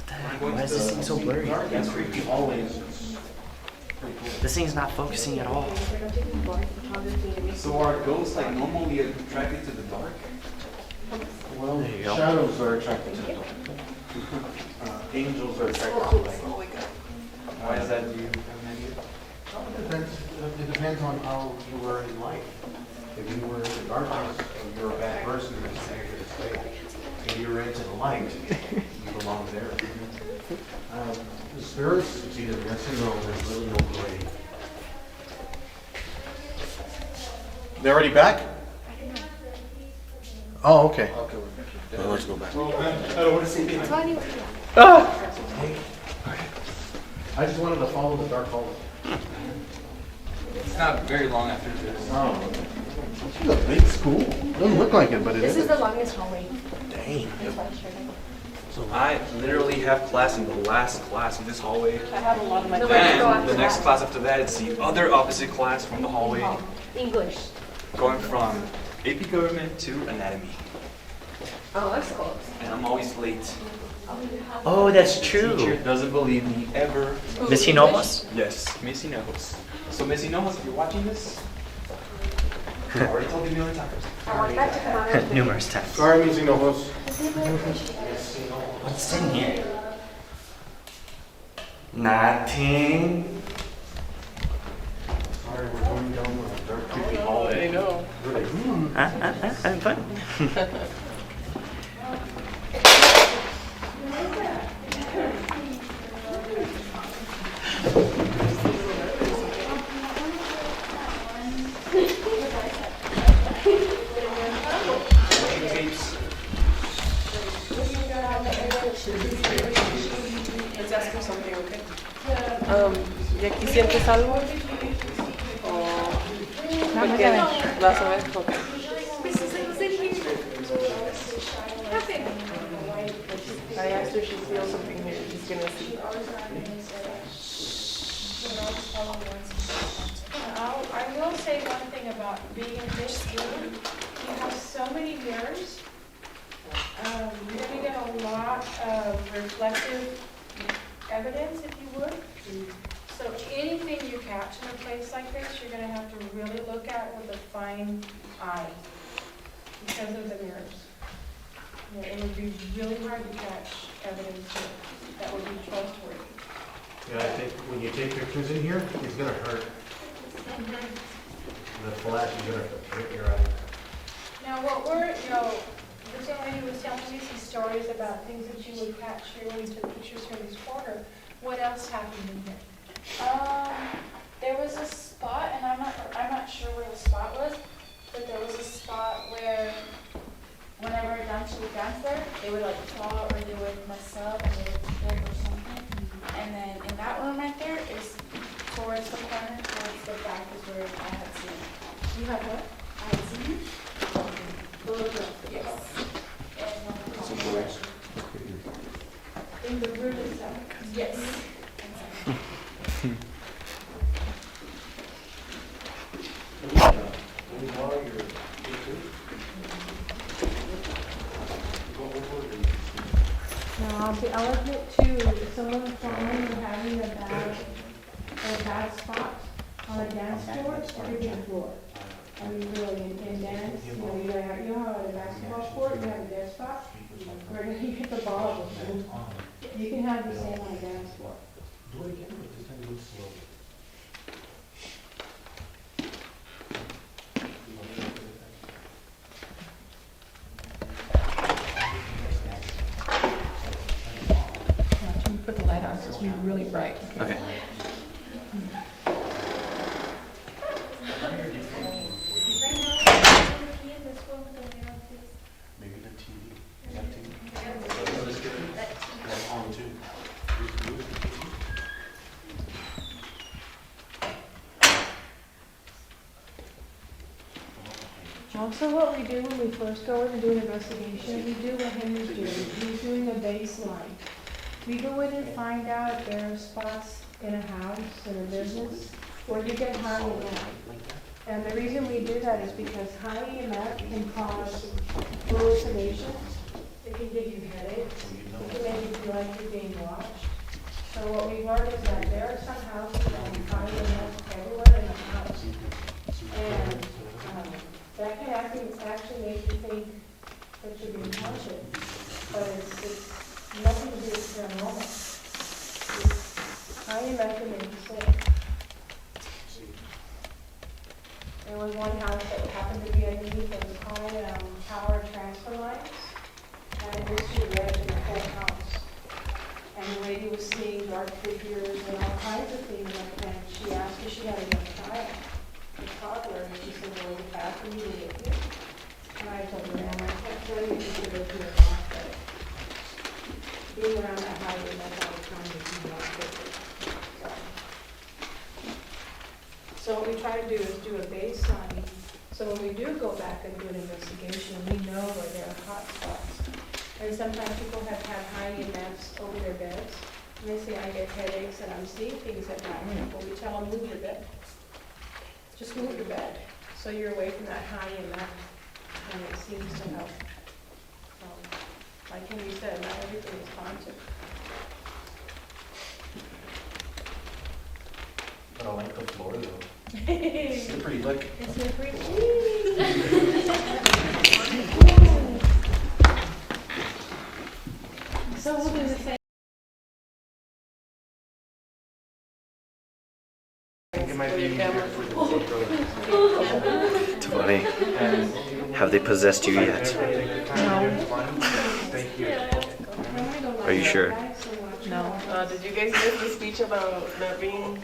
the heck? Why is this thing so blurry? This thing's not focusing at all. So are ghosts like normally attracted to the dark? Well, There you go. shadows are attracted to the dark. Angels are attracted to light. Why is that? Do you have an idea? It depends on how you were in life. If you were in the darkness, you're a bad person, then you're going to stay. If you're into the light, you belong there. The spirits, it's either yes or no, there's really no gray. They're already back? Oh, okay. Well, let's go back. I don't want to see anything. I just wanted to follow the dark hallway. It's not very long after this. Oh, this is a big school. Doesn't look like it, but it is. This is the longest hallway. Dang. So I literally have class in the last class in this hallway. I have a lot of my. And the next class after that, it's the other opposite class from the hallway, English. going from AP Government to Anatomy. Oh, that's close. And I'm always late. Oh, that's Teacher true. doesn't believe me ever. Miss Hinobos? Yes, Miss Hinobos. So Miss Hinobos, if you're watching this, I already told you a million times. I want that to come out of the Numerous times. Sorry, Miss Hinobos. What's in here? Nothing. Sorry, we're going down a dark, creepy hallway. I know. We're like, I'm fine. Let's ask him something, okay? ¿Y aquí sientes algo? ¿O por qué? ¿Vas a ver? Ok. I asked her if she feels something here. She's gonna see. I will say one thing about being in this room. You have so many mirrors. You're going to get a lot of reflective evidence, if you would. So anything you catch in a place like this, you're going to have to really look at with a fine eye because of the mirrors. Yeah, it would be really hard to catch evidence that would be trustworthy. Yeah, I think when you take pictures in here, it's gonna hurt. The flash is gonna hurt your eye. Now, this young lady was telling me some stories about things that you would catch here when you took pictures from this corner. What else happened in here? There was a spot, and I'm not sure where the spot was, but there was a spot where whenever Dante would dance there, they would like fall or they would mess up and they would trip or something. And then in that room right there is towards the corner, towards the back is where I had seen it. You have what? Yes. In the room itself? Yes. Now, the element two, if someone's falling or having a bad spot on a dance floor, everything floor. I mean, really, in dance, you know, you know how at a basketball court, you have a dead spot, where you hit the ball, you can have the same on a dance floor. Do it again, but this time do it slowly. Watch me put the light on, so it's gonna be really bright. Okay. Maybe the TV. That TV. That's on too. Also, what we do when we first go in and do an investigation, we do what Henry's doing. He's doing a baseline. We go in and find out if there are spots in a house, in a business, where you get high EMF. And the reason we do that is because high EMF can cause hallucinations. It can give you headaches. It can make you feel like you're being watched. So what we learned is that there are some houses that have high EMF everywhere in the house. And that can actually make you think that you're being haunted, but it's nothing to do with paranormal. High EMF can make you sick. There was one house that happened to be underneath those high power transfer lines, and it was too red in the whole house. And the lady was seeing dark figures and all kinds of things like that. She asked if she had a young child. The toddler, and she said, well, the bathroom, you live here. And I told her, ma'am, I can't tell you if you live here or not, but being around that high EMF all the time is not good. So what we try to do is do a baseline, so when we do go back and do an investigation, we know where there are hot spots. And sometimes people have had high EMFs over their beds, and they say, I get headaches and I'm seeing things at night. Well, we tell them, move your bed. Just move your bed, so you're away from that high EMF, and it seems to help. Like Henry said, not everything is haunted. But I like the floor though. Slippery, look. It's slippery. So we'll do the same. I think it might be easier for the 20. Have they possessed you yet? Are you sure? No. Did you guys miss the speech about not being